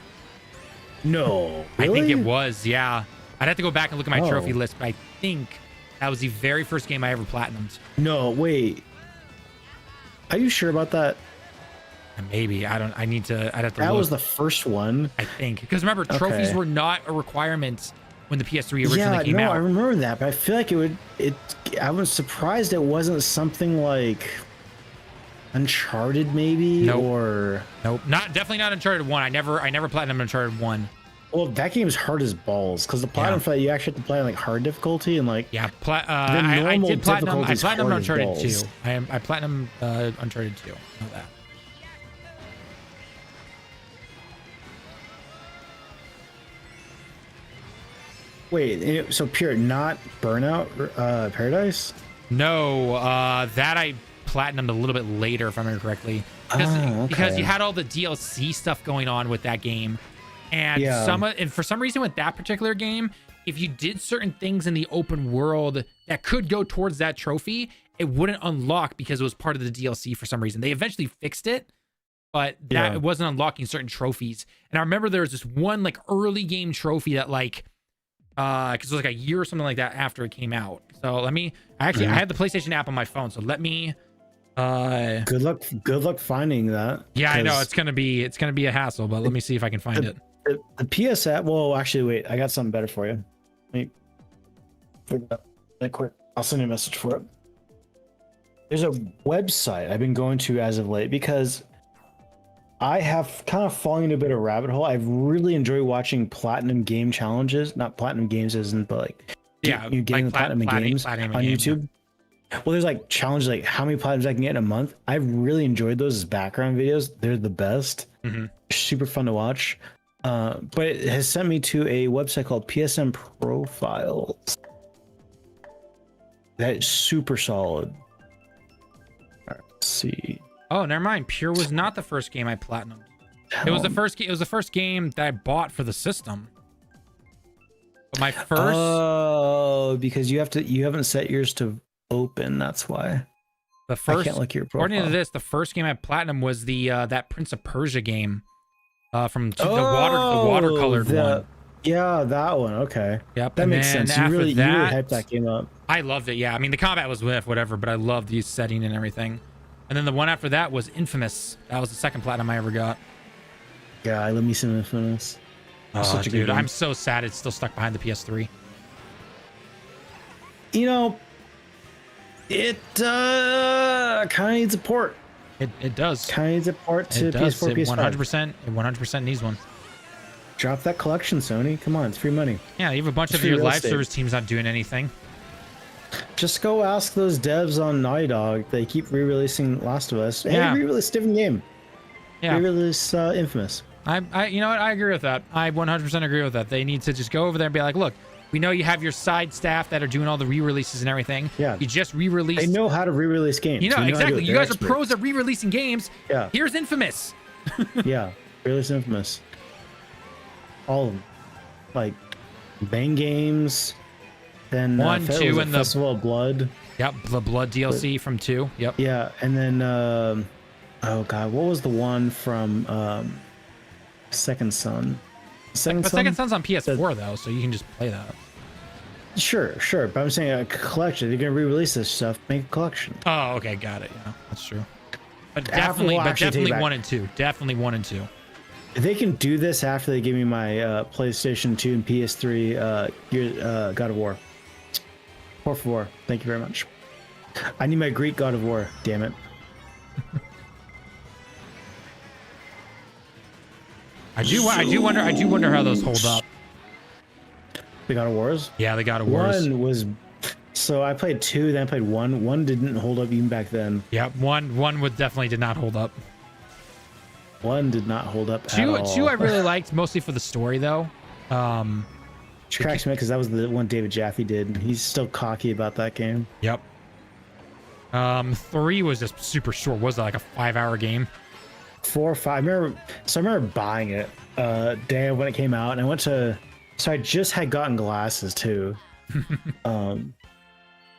No, I think really? it was, yeah. I'd have to go back and look at my trophy Oh. list, but I think that was the very first game I ever platinumed. No, wait. Are you sure about that? And maybe I'd have to That look. was the first one. I think because remember, trophies Okay. were not a requirement when the PS3 originally came out. I remember that, but I feel like I was surprised it wasn't something like Uncharted, maybe, Nope. or Nope, definitely not Uncharted 1. I never platinumed Uncharted 1. well, that game's hard as balls because the platinum for that you actually have to play on like hard difficulty and like Yeah, the I normal did platinum. I difficulty is platinumed hard as Uncharted balls. 2. I platinumed Uncharted 2. Know that. Wait, so pure, not Burnout Paradise? No, that I platinumed a little bit later, if I remember correctly, because you had all the DLC stuff going on with that game, and and for some reason with that particular game, if you did certain things in the open world that could go towards that trophy, it wouldn't unlock because it was part of the DLC for some reason. They eventually fixed it, but that it wasn't unlocking certain trophies. And I remember there was this one like early game trophy that like. Because it was like a year or something like that after it came out. So I had the PlayStation app on my phone. So let me. Good luck finding that. Yeah, I know it's gonna be a hassle, but let me see if I can find it. The PS app. Well, actually, wait. I got something better for you. Wait. That quick. I'll send you a message for it. There's a website I've been going to as of late because I have kind of fallen into a bit of a rabbit hole. I've really enjoyed watching platinum game challenges. Not platinum games isn't, but like you getting the platinum games on YouTube. Well, there's like challenges like how many platinums I can get in a month. I've really enjoyed those as background videos. They're the best. Super fun to watch. But it has sent me to a website called PSN Profiles. That is super solid. All right, let's see. Oh, never mind. Pure was not the first game I platinumed. It was the first. It was the first game that I bought for the system. But my first. Oh, because you haven't set yours to open. That's why. The first. I can't look at your profile. According to this, the first game I platinumed was the that Prince of Persia game, from the watercolored one. Yeah, that one. Okay. Yep. That makes sense. You really hyped that game up. I loved it. Yeah. I mean, the combat was whatever, but I loved the setting and everything. And then the one after that was Infamous. That was the second platinum I ever got. Yeah, let me see Infamous. Oh, such a good game. I'm so sad it's still stuck behind the PS3. You know, it kind of needs a port. It does. Kind of needs a port to it does. PS4, PS5. It 100% needs one. Drop that collection, Sony. Come on, it's free money. Yeah, you have a bunch of your live service teams not doing anything. Just go ask those devs on Naughty Dog. They keep re-releasing Last of Us. Hey, re-release different game. Yeah. Re-release Infamous. You know what? I agree with that. I 100% agree with that. They need to just go over there and be like, look, we know you have your side staff that are doing all the re-releases and everything. Yeah. You just re-released. They know how to re-release games. You know exactly. You guys experts. are pros at re-releasing games. Yeah. Here's Infamous. Yeah. Release Infamous. All of them. Like, Bang Games. Then 1, 2, and the Festival of Blood. Yep, the Blood DLC from 2. Yep. Yeah, and then oh god, what was the one from Second Son? Second Son's on PS4 though, so you can just play that. Sure, but I'm saying a collection. They're gonna re-release this stuff. Make a collection. Oh, okay, got it. Yeah, that's true. But After- definitely, well, but actually, definitely take it 1 and 2. Definitely 1 and 2. If they can do this after they give me my PlayStation 2 and PS3 God of War. Por favor. Thank you very much. I need my Greek God of War. Damn it. I do wonder how those hold up. The God of Wars? Yeah, the God of Wars. One was... So I played 2, then I played 1. 1 didn't hold up even back then. Yeah, one would definitely did not hold up. 1 did not hold up at all. 2 I really liked, mostly for the story though. Which cracks me because that was the one David Jaffe did. And he's still cocky about that game. Yep. 3 was just super short. Was it like a 5-hour game? 4 or 5. I remember buying it day when it came out, and I went to. So I just had gotten glasses too,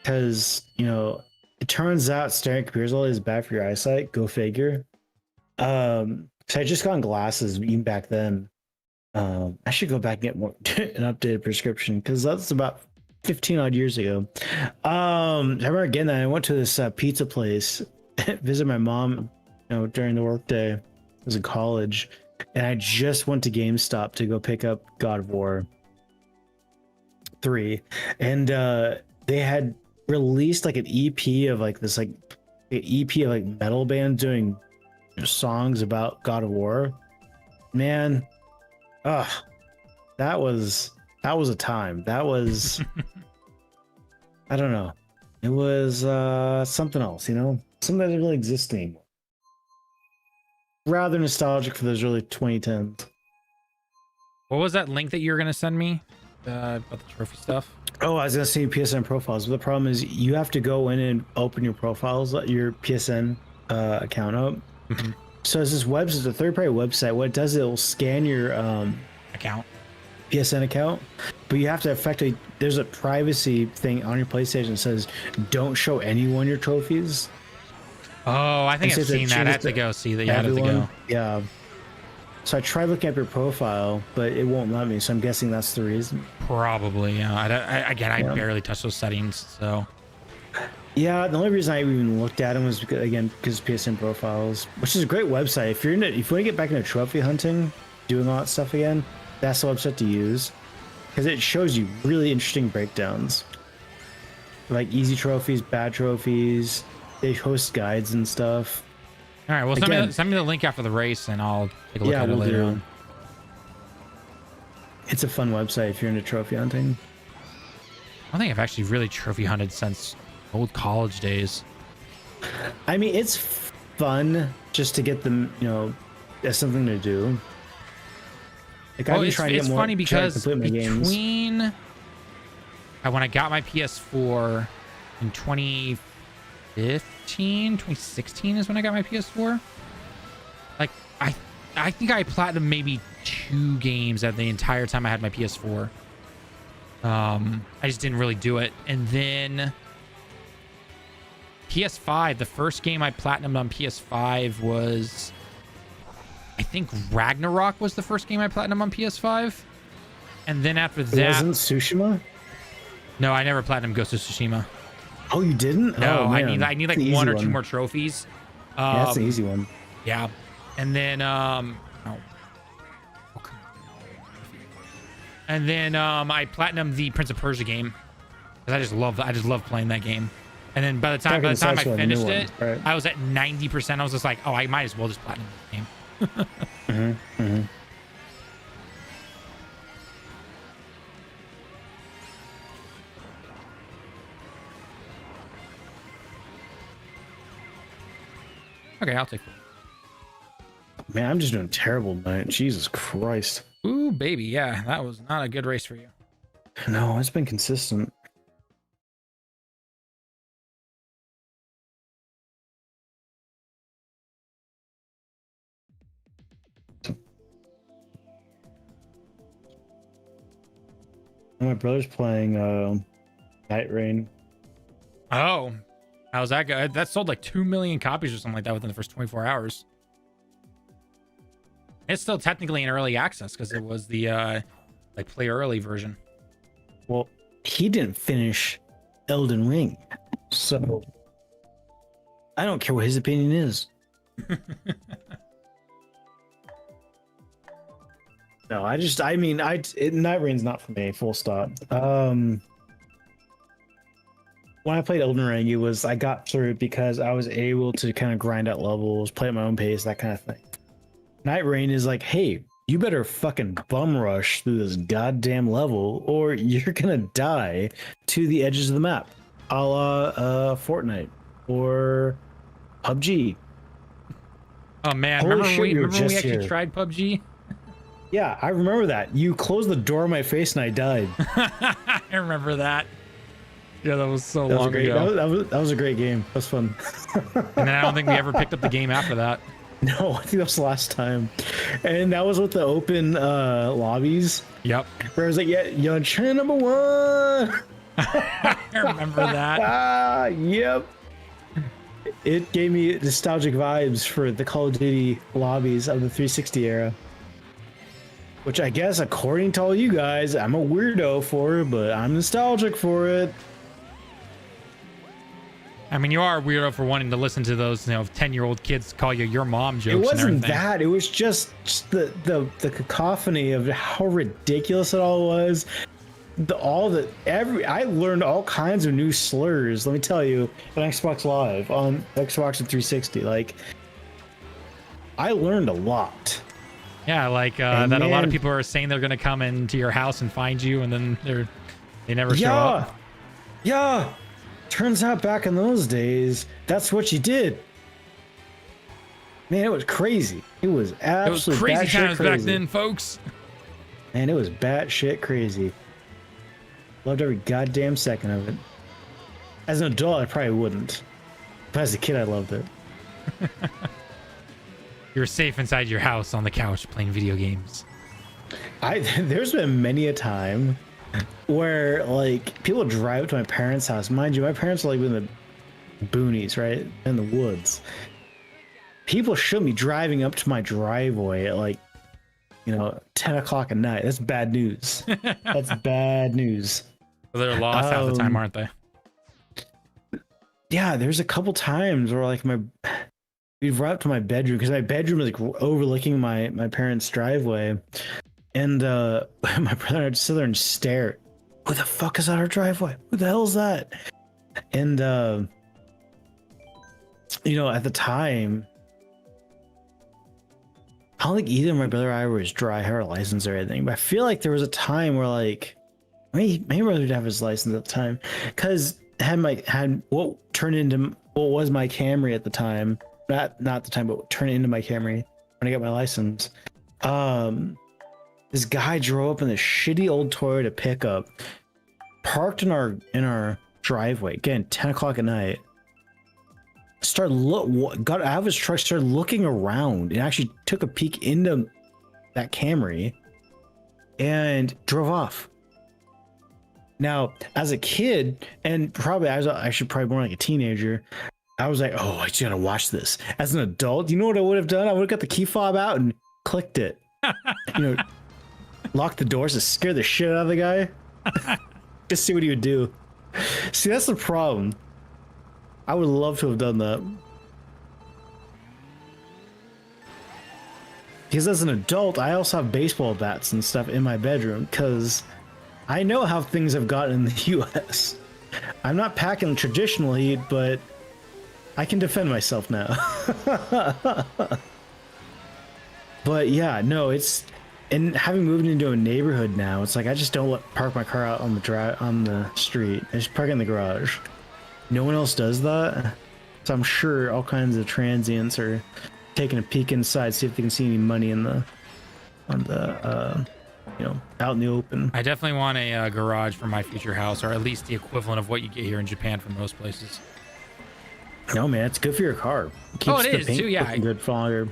because it turns out staring at computers all is bad for your eyesight. Go figure. So I just got glasses even back then. I should go back and get more an updated prescription because that's about 15 odd years ago. I remember getting that. I went to this pizza place, visit my mom, during the workday. I was in college, and I just went to GameStop to go pick up God of War 3, and they had released like an EP of like this like an EP of like metal band doing songs about God of War. Man, that was a time. That was I don't know. It was something else, something that doesn't really exist anymore. Rather nostalgic for those early 2010s. What was that link that you were gonna send me about the trophy stuff? Oh, I was gonna say PSN profiles, but the problem is you have to go in and open your profiles, your PSN account up. Mm-hmm. So it's this website, a third-party website. What it does, it will scan your Account. PSN account, but you have to effectively. There's a privacy thing on your PlayStation that says don't show anyone your trophies. Oh, I think I've seen that. I have to go see that. You have to go. Yeah. So I tried looking up your profile, but it won't let me. So I'm guessing that's the reason. Probably, yeah. I barely touch those settings, so. Yeah, the only reason I even looked at them was because PSN profiles, which is a great website. If you want to get back into trophy hunting, doing all that stuff again, that's the website to use because it shows you really interesting breakdowns, like easy trophies, bad trophies. They host guides and stuff. All right, well, send me the link after the race, and I'll take a look at it later on. It's a fun website if you're into trophy hunting. I don't think I've actually really trophy hunted since old college days. I mean, it's fun just to get them, as something to do. Like, well, it's funny because between when I got my PS4 in 2016 is when I got my PS4. Like, I think I platinumed maybe 2 games at the entire time I had my PS4. I just didn't really do it. And then PS5, the first game I platinumed on PS5 was, I think Ragnarok was the first game I platinumed on PS5. And then after that, wasn't Tsushima? No, I never platinumed Ghost of Tsushima. Oh, you didn't? No, oh, I need like 1 or 2 more trophies. Yeah, that's an easy one. Yeah. And then I platinumed the Prince of Persia game because I just love playing that game. And then by the time I finished it, right. I was at 90%. I was just like, oh, I might as well just platinum the game. Okay, I'll take it. Man, I'm just doing terrible tonight. Jesus Christ. Ooh, baby. Yeah, that was not a good race for you. No, it's been consistent. My brother's playing Night Rain. Oh, how's that go? That sold like 2 million copies or something like that within the first 24 hours. It's still technically in early access because it was the like play early version. Well, he didn't finish Elden Ring, so I don't care what his opinion is. No, Night Rain's not for me, full stop. When I played Elden Ring, I got through it because I was able to kind of grind out levels, play at my own pace, that kind of thing. Night Rain is like, hey, you better fucking bum rush through this goddamn level or you're gonna die to the edges of the map, a la Fortnite or PUBG. Oh man, remember when we actually tried PUBG? Yeah, I remember that. You closed the door in my face and I died. I remember that. Yeah, that was so long ago. That was a great game. That was fun. And then I don't think we ever picked up the game after that. No, I think that was the last time. And that was with the open lobbies. Yep. Where I was like, yeah, you're China number 1. I remember that. Yep. It gave me nostalgic vibes for the Call of Duty lobbies of the 360 era. Which I guess, according to all you guys, I'm a weirdo for, but I'm nostalgic for it. I mean, you are a weirdo for wanting to listen to those, 10-year-old kids call you your mom jokes. It and wasn't everything. that. It was just the cacophony of how ridiculous it all was. I learned all kinds of new slurs. Let me tell you, on Xbox Live, on Xbox and 360, like I learned a lot. Yeah, like that. A lot of people are saying they're gonna come into your house and find you, and then they never show up. Yeah. Turns out back in those days, that's what you did. Man, it was crazy. It was absolutely crazy times back then, folks. Man, it was batshit crazy. Loved every goddamn second of it. As an adult, I probably wouldn't. But as a kid, I loved it. You're safe inside your house on the couch playing video games. There's been many a time where like people drive to my parents' house. Mind you, my parents are like in the boonies, right? In the woods. People should be driving up to my driveway at like, 10 o'clock at night. That's bad news. That's bad news. Well, they're lost half the time, aren't they? Yeah, there's a couple times where like we'd run up to my bedroom because my bedroom is like overlooking my parents' driveway, and my brother and I'd sit there and stare. Who the fuck is on our driveway? Who the hell is that? And at the time, I don't think either my brother or I was dry hair license or anything, but I feel like there was a time where like maybe my brother did have his license at the time because had what was my Camry at the time. Not the time, but turn it into my Camry when I got my license. This guy drove up in this shitty old Toyota pickup, parked in our driveway. Again, 10 o'clock at night. Got out of his truck, started looking around, and actually took a peek into that Camry, and drove off. Now, as a kid, and probably I should probably more like a teenager. I was like, oh, I just gotta watch this. As an adult, you know what I would have done? I would have got the key fob out and clicked it. Locked the doors to scare the shit out of the guy. Just see what he would do. See, that's the problem. I would love to have done that. Because as an adult, I also have baseball bats and stuff in my bedroom because I know how things have gotten in the US. I'm not packing traditional heat, but I can defend myself now. But yeah, no, and having moved into a neighborhood now, it's like I just don't park my car out on the street. I just park in the garage. No one else does that, so I'm sure all kinds of transients are taking a peek inside, see if they can see any money out in the open. I definitely want a garage for my future house, or at least the equivalent of what you get here in Japan from most places. No, man, it's good for your car. It is too. Yeah, good for longer.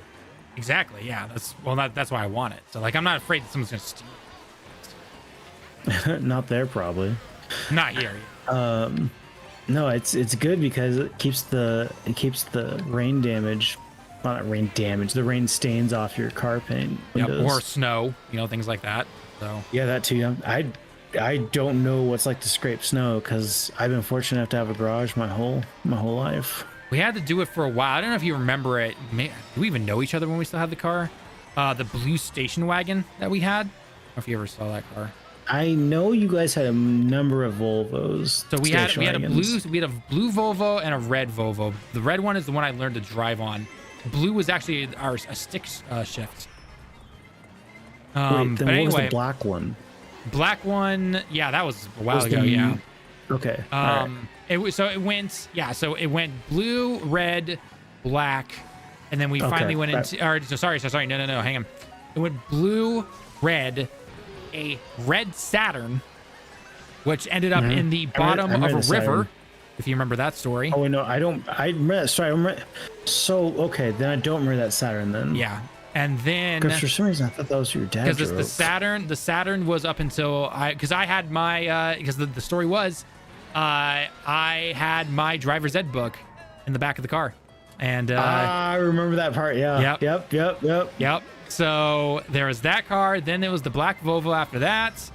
Exactly. Yeah, that's why I want it. So like, I'm not afraid that someone's gonna steal. Not there, probably. Not here. No, it's good because it keeps the rain damage, not rain damage, the rain stains off your car paint windows. Or snow, things like that. So yeah, that too. I don't know what's like to scrape snow because I've been fortunate enough to have a garage my whole life. We had to do it for a while. I don't know if you remember it. Do we even know each other when we still had the car? The blue station wagon that we had. I don't know if you ever saw that car. I know you guys had a number of Volvos. So we had a blue Volvo and a red Volvo. The red one is the one I learned to drive on. Blue was actually a stick shift. Wait, then what was the black one? Black one, yeah, that was a while ago. Yeah. Okay. It went blue, red, black, and then we finally went into. Sorry. No. Hang on. It went blue, red, a red Saturn, which ended up in the bottom of a river. If you remember that story. Oh no, I don't. I remember. Sorry, I remember. So okay, then I don't remember that Saturn then. Yeah. And then, because for some reason I thought that was your dad. Because the Saturn was up until because I had my because the story was, I had my driver's ed book, in the back of the car. And I remember that part. Yeah. Yep. So there was that car. Then there was the black Volvo after that.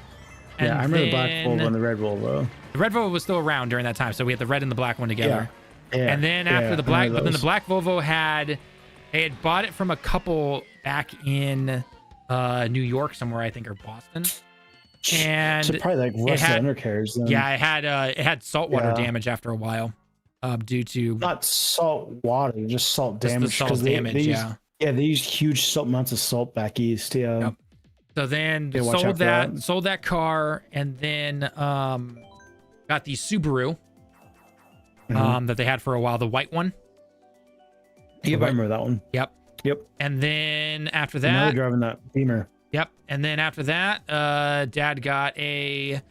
And I remember the black Volvo and the red Volvo. The red Volvo was still around during that time, so we had the red and the black one together. Yeah. And then after the black, but then the black Volvo they had bought it from a couple back in New York somewhere, I think, or Boston. And so probably like rusted undercarriage. Then. Yeah, it had saltwater damage after a while, due to not salt water, just salt damage. The salt damage. They used huge amounts of salt back east. Yeah. Yep. So then sold that car, and then got the Subaru that they had for a while, the white one. Yep, I remember that one. Yep. And then after that, driving that Beamer. Yep. And then after that, Dad got a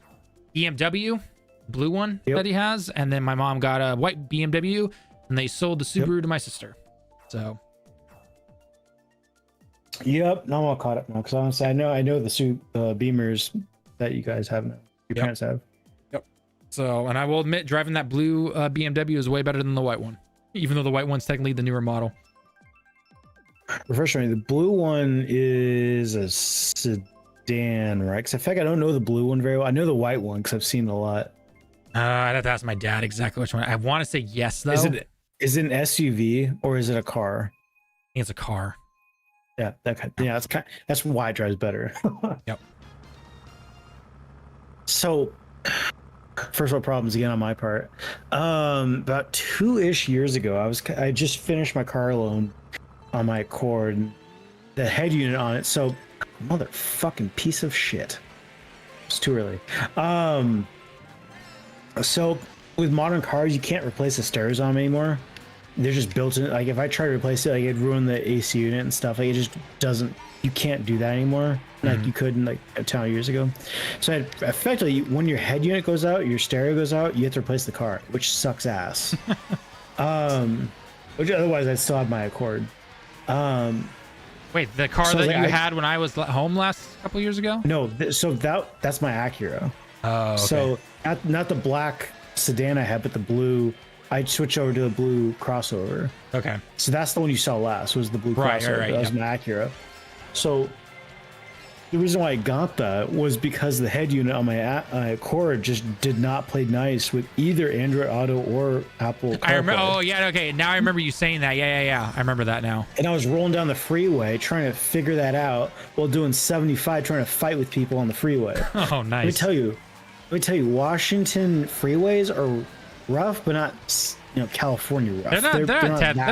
BMW, blue one that he has, and then my mom got a white BMW, and they sold the Subaru to my sister. So. Yep, now I'm all caught up now because honestly, I know the Beamers that you guys have now. Your parents have. Yep. So, and I will admit, driving that blue BMW is way better than the white one, even though the white one's technically the newer model. Refresh me. The blue one is a sedan, right? Because I feel like I don't know the blue one very well. I know the white one because I've seen it a lot. I'd have to ask my dad exactly which one. I want to say yes, though. Is it an SUV or is it a car? I think it's a car. Yeah, that's why it drives better. Yep. So, first world problems again on my part. About 2-ish years ago, I just finished my car loan on my Accord, and the head unit on it. So, motherfucking piece of shit. It's too early. So with modern cars, you can't replace the stereo on them anymore. They're just built in. Like if I try to replace it, like it'd ruin the AC unit and stuff. Like it just doesn't. You can't do that anymore. Like you couldn't like 10 years ago. So effectively, when your head unit goes out, your stereo goes out, you have to replace the car, which sucks ass. Which otherwise I'd still have my Accord. Wait, the car that you had when I was home last couple years ago? No, that's my Acura. Oh, okay. So not the black sedan I had, but the blue. I'd switch over to the blue crossover. Okay. So that's the one you saw last, was the blue crossover. Right, that was my Acura. So the reason why I got that was because the head unit on my Accord just did not play nice with either Android Auto or Apple CarPlay. I remember. Oh yeah, okay. Now I remember you saying that. Yeah. I remember that now. And I was rolling down the freeway trying to figure that out while doing 75, trying to fight with people on the freeway. Oh, nice. Let me tell you, Washington freeways are rough, but not California rough. They're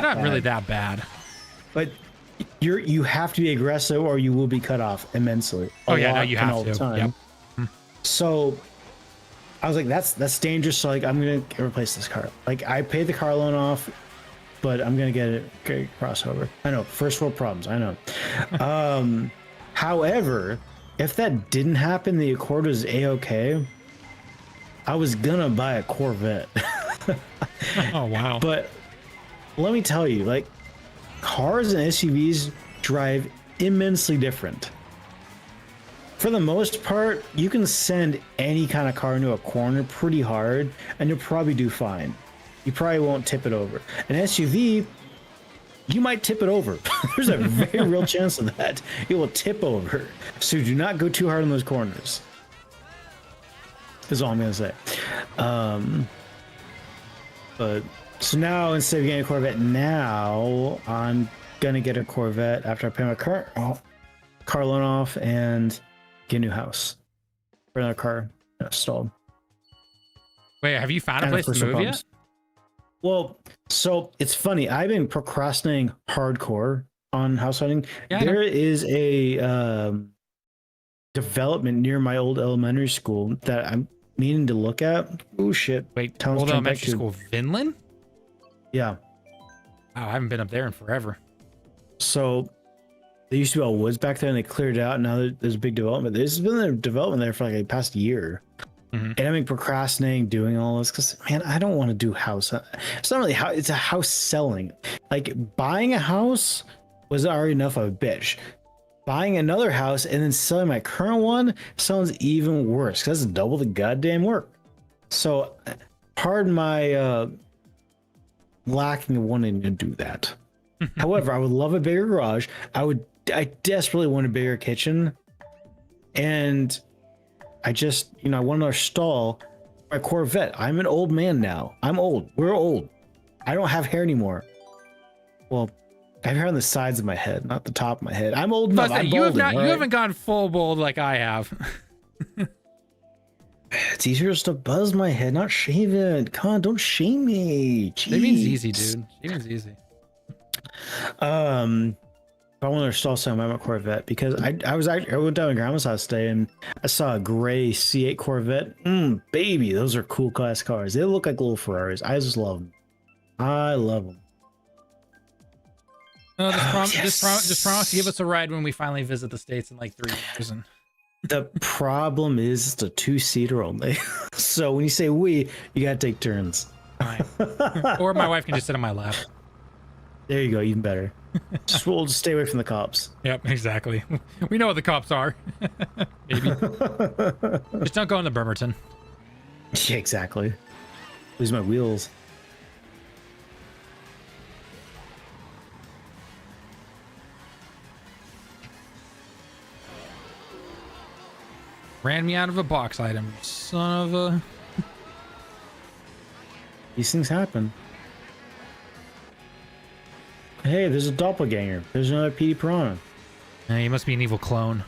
not really that bad. But you have to be aggressive or you will be cut off immensely. You have all to. the time. Yep. So I was like, that's dangerous. So like, I'm gonna replace this car. Like I paid the car loan off, but I'm gonna get a crossover. I know, first world problems. I know. However, if that didn't happen, the Accord was a-okay. I was gonna buy a Corvette. Oh wow. But let me tell you, like, cars and SUVs drive immensely different. For the most part, you can send any kind of car into a corner pretty hard and you'll probably do fine. You probably won't tip it over. An SUV, you might tip it over. There's a very real chance of that. It will tip over. So do not go too hard on those corners. Is all I'm gonna say. But so now instead of getting a Corvette now, I'm gonna get a Corvette after I pay my car loan off and get a new house for another car installed. Wait, have you found a place to move yet? Well, so it's funny. I've been procrastinating hardcore on house hunting. Yeah, there is a development near my old elementary school that I'm meaning to look at. Oh shit! Wait, old elementary school, Vinland? Yeah. Wow, I haven't been up there in forever. So there used to be all woods back there, and they cleared it out. And now there's a big development. There's been a development there for like the past year. And I've been procrastinating doing all this because, man, I don't want to do house. It's not really it's a house selling. Like buying a house was already enough of a bitch. Buying another house and then selling my current one sounds even worse because that's double the goddamn work. So, pardon my lacking in wanting to do that. However, I would love a bigger garage. I desperately want a bigger kitchen. And I just, I want another stall. My Corvette. I'm an old man now. I'm old. We're old. I don't have hair anymore. Well, I have hair on the sides of my head, not the top of my head. I'm old enough. I'm you balding, you haven't gone full bald like I have. It's easier just to buzz my head, not shave it. Come on, don't shame me. Jeez. Shaving's easy, dude. Shaving's easy. I want to stall some my Corvette because I went down to grandma's house today and I saw a gray C8 Corvette. Baby, those are cool class cars. They look like little Ferraris. I just love them. I love them. No, just promise to give us a ride when we finally visit the States in like 3 years. And the problem is it's a 2-seater only. So when you say we, you gotta take turns. Fine. Or my wife can just sit on my lap. There you go, even better. We'll just stay away from the cops. Yep, exactly. We know what the cops are. Maybe. Just don't go in the Bremerton. Yeah, exactly. Lose my wheels. Ran me out of a box item. Son of a... These things happen. Hey, there's a doppelganger. There's another PD Piranha. He must be an evil clone.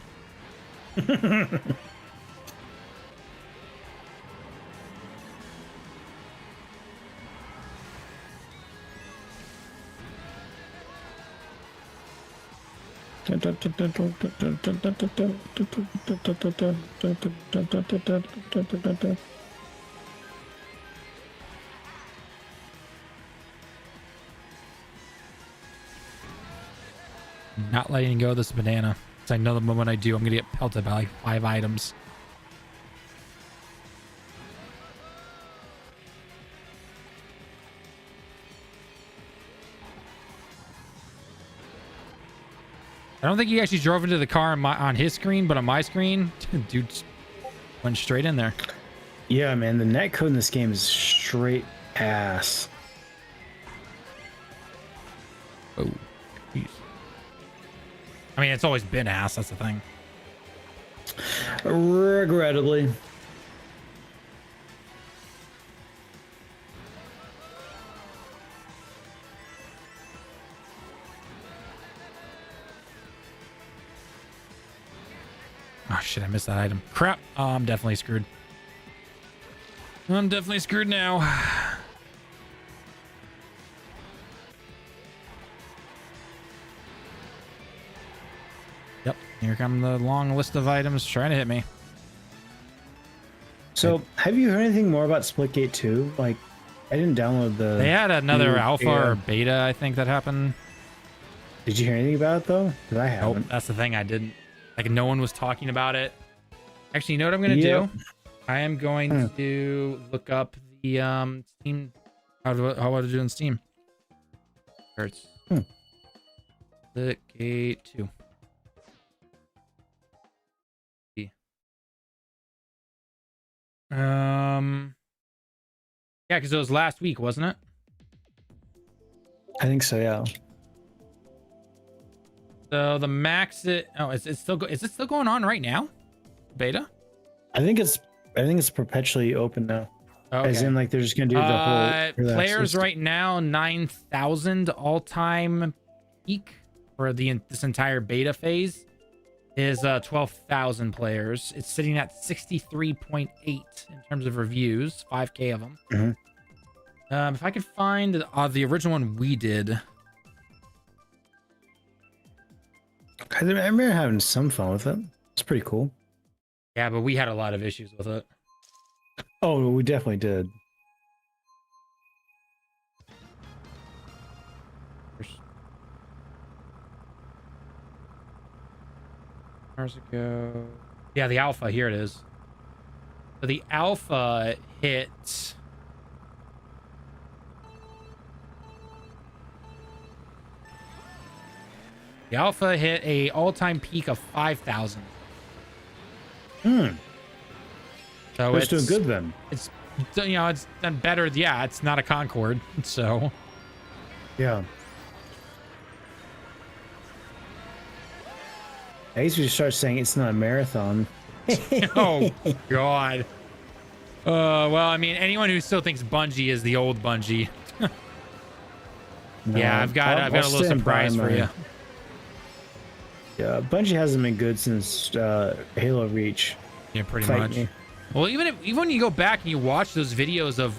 Not letting go of this banana. Because I know the moment I do, I'm going to get pelted by like 5 items. I don't think he actually drove into the car on his screen, but on my screen, dude went straight in there. Yeah, man, the netcode in this game is straight ass. Oh, jeez. I mean, it's always been ass. That's the thing. Regrettably. Oh, shit. I missed that item. Crap. Oh, I'm definitely screwed. I'm definitely screwed now. Yep. Here come the long list of items trying to hit me. So, have you heard anything more about Splitgate 2? Like, I didn't download the... They had another alpha or beta, I think, that happened. Did you hear anything about it, though? Because I haven't. Nope, that's the thing. I didn't. Like, no one was talking about it. Actually, you know what I'm going to do? I am going to look up the Steam. How do I do in Steam? Hurts. Splitgate 2. Yeah, because it was last week, wasn't it? I think so, yeah. So the max is it still going on right now? Beta? I think it's perpetually open now. Okay. As in, like, they're just gonna do the whole players right now 9,000 all-time peak for this entire beta phase is 12,000 players. It's sitting at 63.8 in terms of reviews, 5K of them. If I could find the original one we did. I remember having some fun with it. It's pretty cool. Yeah, but we had a lot of issues with it. Oh, we definitely did. Where's it go? Yeah, the alpha. Here it is. So the alpha hit. The alpha hit a all-time peak of 5,000. So it's doing good then. It's it's done better. Yeah, it's not a Concorde, so Yeah. I guess we should start saying it's not a marathon. Oh God. Well, I mean, anyone who still thinks Bungie is the old Bungie. No, Yeah, I've got a little stand by surprise for you. Yeah, Bungie hasn't been good since Halo Reach. Yeah, pretty Fight much. me. Well, even when you go back and you watch those videos of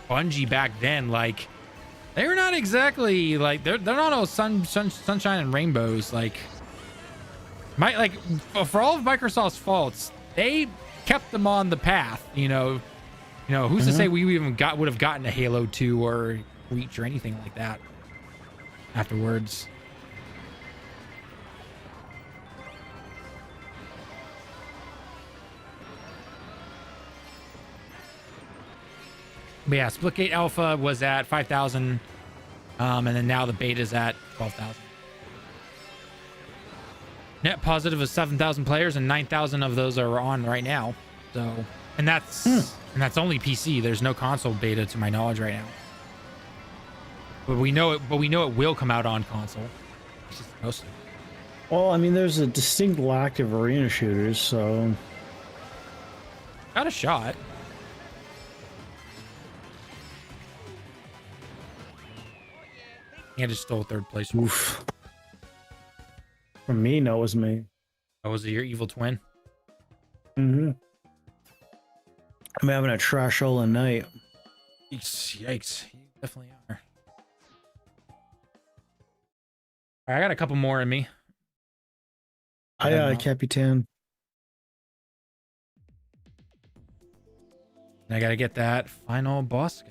Bungie back then, like they're not exactly like they're not all sunshine and rainbows. Like for all of Microsoft's faults, they kept them on the path. Who's to say we even would have gotten a Halo 2 or Reach or anything like that afterwards. But yeah, Splitgate Alpha was at 5,000, and then now the beta is at 12,000. Net positive of 7,000 players, and 9,000 of those are on right now. So, and that's only PC. There's no console beta to my knowledge right now. But we know it. But we know it will come out on console. It's just supposed to. Well, I mean, there's a distinct lack of arena shooters, so Got a shot. Yeah, just stole third place. oof. From me, no, it was me. Oh, was it your evil twin? Mm-hmm. I'm having a trash all the night. Yikes. You definitely are. All right, I got a couple more in me. Hi, Capitan. And I gotta get that final boss guy.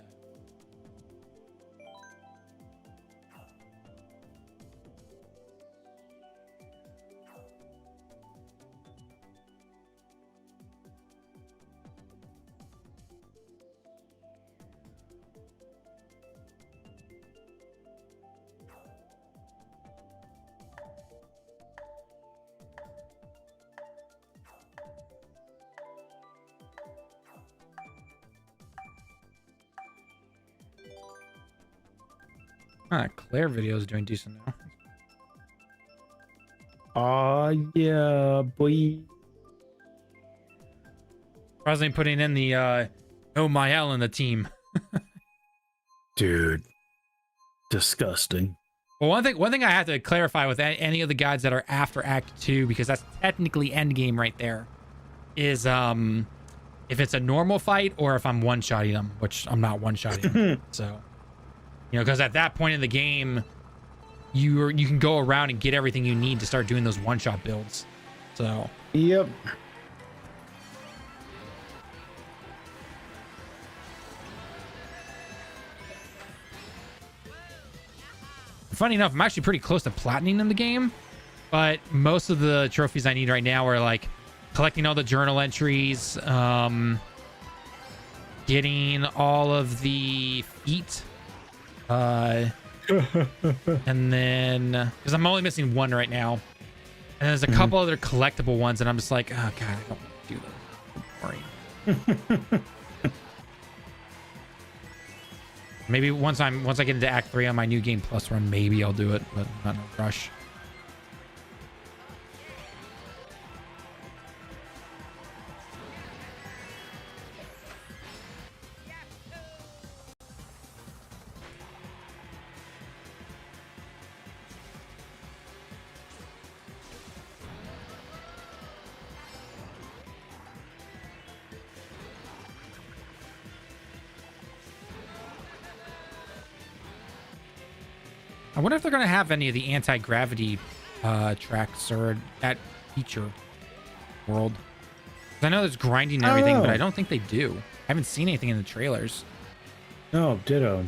Clair video is doing decent now. Yeah, boy. Surprisingly putting in the no Mael in the team. Dude. Disgusting. Well, one thing I have to clarify with any of the guides that are after Act 2, because that's technically end game right there, is if it's a normal fight or if I'm one-shotting them, which I'm not one-shotting them. So, because at that point in the game, you can go around and get everything you need to start doing those one-shot builds. So, Yep. funny enough, I'm actually pretty close to platining in the game, but most of the trophies I need right now are like collecting all the journal entries, getting all of the feet, and then because I'm only missing one right now, and there's a couple other collectible ones, and I'm just like, oh god, I don't want to do those. Boring. Maybe once I get into Act 3 on my new Game Plus run, maybe I'll do it, but not in a rush. I wonder if they're going to have any of the anti-gravity tracks or that feature world. 'Cause I know there's grinding and everything, but I don't think they do. I haven't seen anything in the trailers. No, ditto.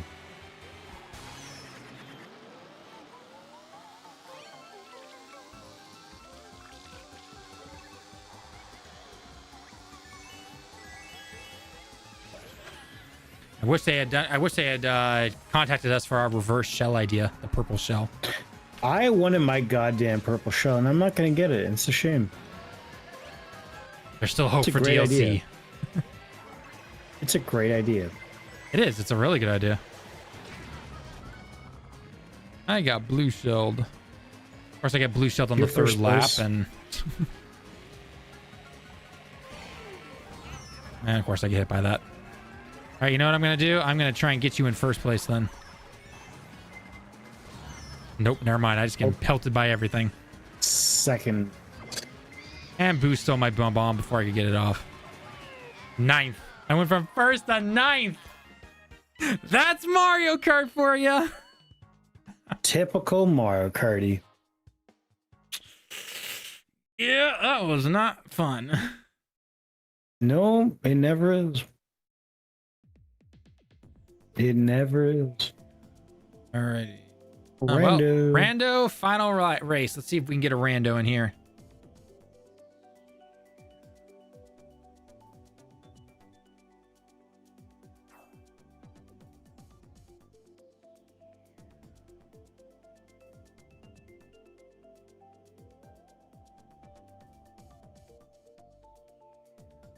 I wish they had contacted us for our reverse shell idea, the purple shell. I wanted my goddamn purple shell, and I'm not going to get it. It's a shame. There's still hope It's a for great DLC. idea. It's a great idea. It is. It's a really good idea. I got blue shelled. Of course, I get blue shelled on Your the third first lap, place. and of course I get hit by that. All right, you know what I'm gonna do? I'm gonna try and get you in first place then. Nope, never mind. I just get pelted by everything. Second. And Boo stole my bomb before I could get it off. Ninth. I went from first to ninth. That's Mario Kart for you. Typical Mario Karty. Yeah, that was not fun. No, it never is. It never is. Alrighty. Rando. Rando final race. Let's see if we can get a rando in here.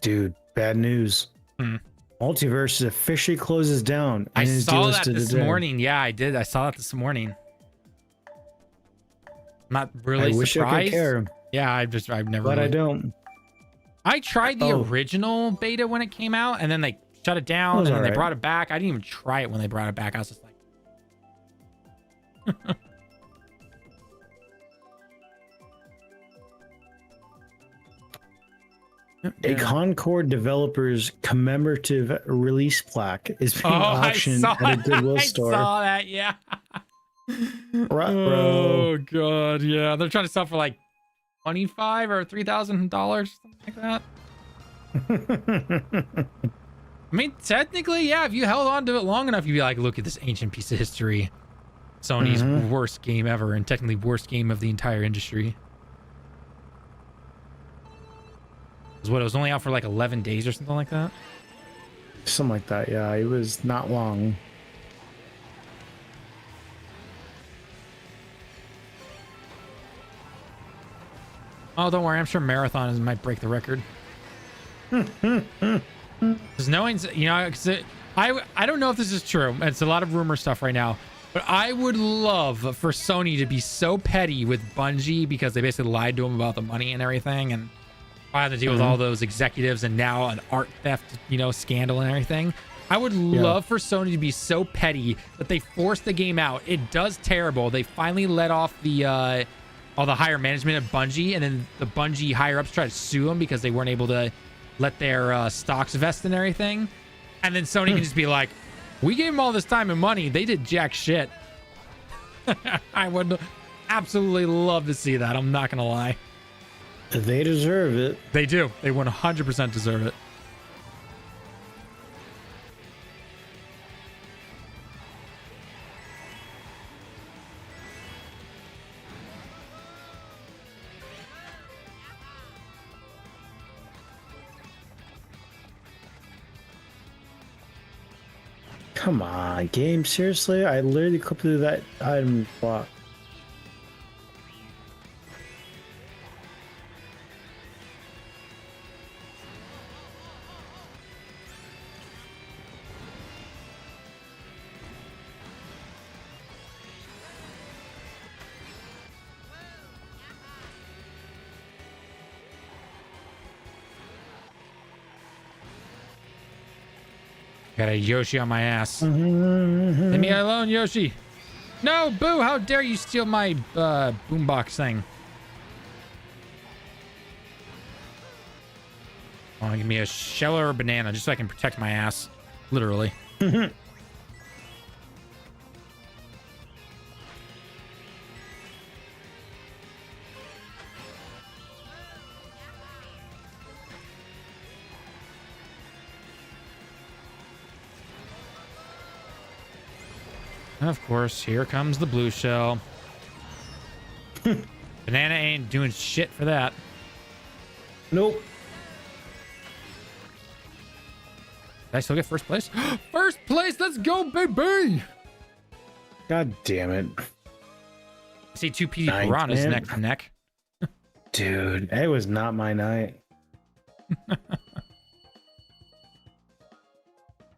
Dude, bad news. Multiverse officially closes down. I and is saw that delisted this today. morning. Yeah, I did. I saw that this morning. I'm not really I wish I surprised. could care, I've never. but really... I don't. I tried the original beta when it came out, and then they shut it down, and then they brought it back. I didn't even try it when they brought it back. I was just like, A Concord developers commemorative release plaque is being auctioned at a Goodwill store. I saw that, yeah. Bro. Oh god, yeah. They're trying to sell for like $25,000 or $3,000, something like that. I mean, technically, yeah. If you held on to it long enough, you'd be like, "Look at this ancient piece of history." Sony's worst game ever, and technically worst game of the entire industry. It was only out for like 11 days or something like that. Something like that, yeah. It was not long. Oh, don't worry. I'm sure Marathon might break the record. Because knowing, you know, I don't know if this is true. It's a lot of rumor stuff right now. But I would love for Sony to be so petty with Bungie because they basically lied to them about the money and everything. And I had to deal with all those executives and now an art theft, you know, scandal and everything. I would love for Sony to be so petty that they force the game out. It does terrible. They finally let off the all the higher management of Bungie, and then the Bungie higher ups try to sue them because they weren't able to let their stocks vest and everything. And then Sony can just be like, "We gave them all this time and money. They did jack shit." I would absolutely love to see that. I'm not gonna lie. They deserve it. They do. They 100% deserve it. Come on, game. Seriously? I literally clipped through that item block. Got a Yoshi on my ass. Leave me alone, Yoshi. No, Boo, how dare you steal my boombox thing. Oh, give me a shell or a banana just so I can protect my ass. Literally. Of course, here comes the blue shell. Banana ain't doing shit for that. Nope. Did I still get first place? First place, let's go, baby! God damn it. I see two PD Ninth, piranhas man. neck to neck. Dude, it was not my night.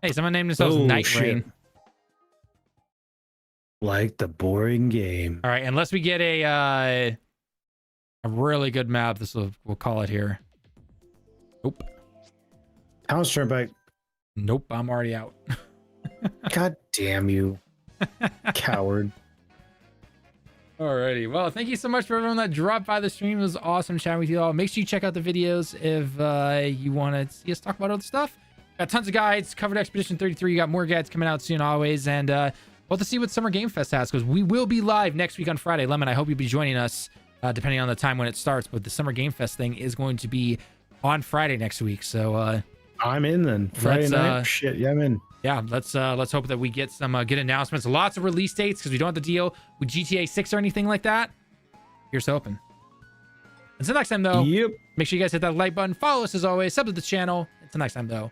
Hey, someone named themselves Oh, Night shit. Rain. like the boring game. All right, unless we get a really good map, we'll call it here. Nope. House Turnpike. Nope, I'm already out. God damn you, coward. Alrighty. Well, thank you so much for everyone that dropped by the stream. It was awesome chatting with you all. Make sure you check out the videos if you want to see us talk about other stuff. Got tons of guides, covered Expedition 33. You got more guides coming out soon always. And we'll have to see what Summer Game Fest has, because we will be live next week on Friday. Lemon, I hope you'll be joining us, depending on the time when it starts. But the Summer Game Fest thing is going to be on Friday next week. So I'm in then. Friday night. Shit, yeah, I'm in. Yeah, let's hope that we get some good announcements. Lots of release dates, because we don't have to deal with GTA 6 or anything like that. Here's hoping. Until next time, though, Yep. make sure you guys hit that like button. Follow us as always. Sub to the channel. Until next time, though,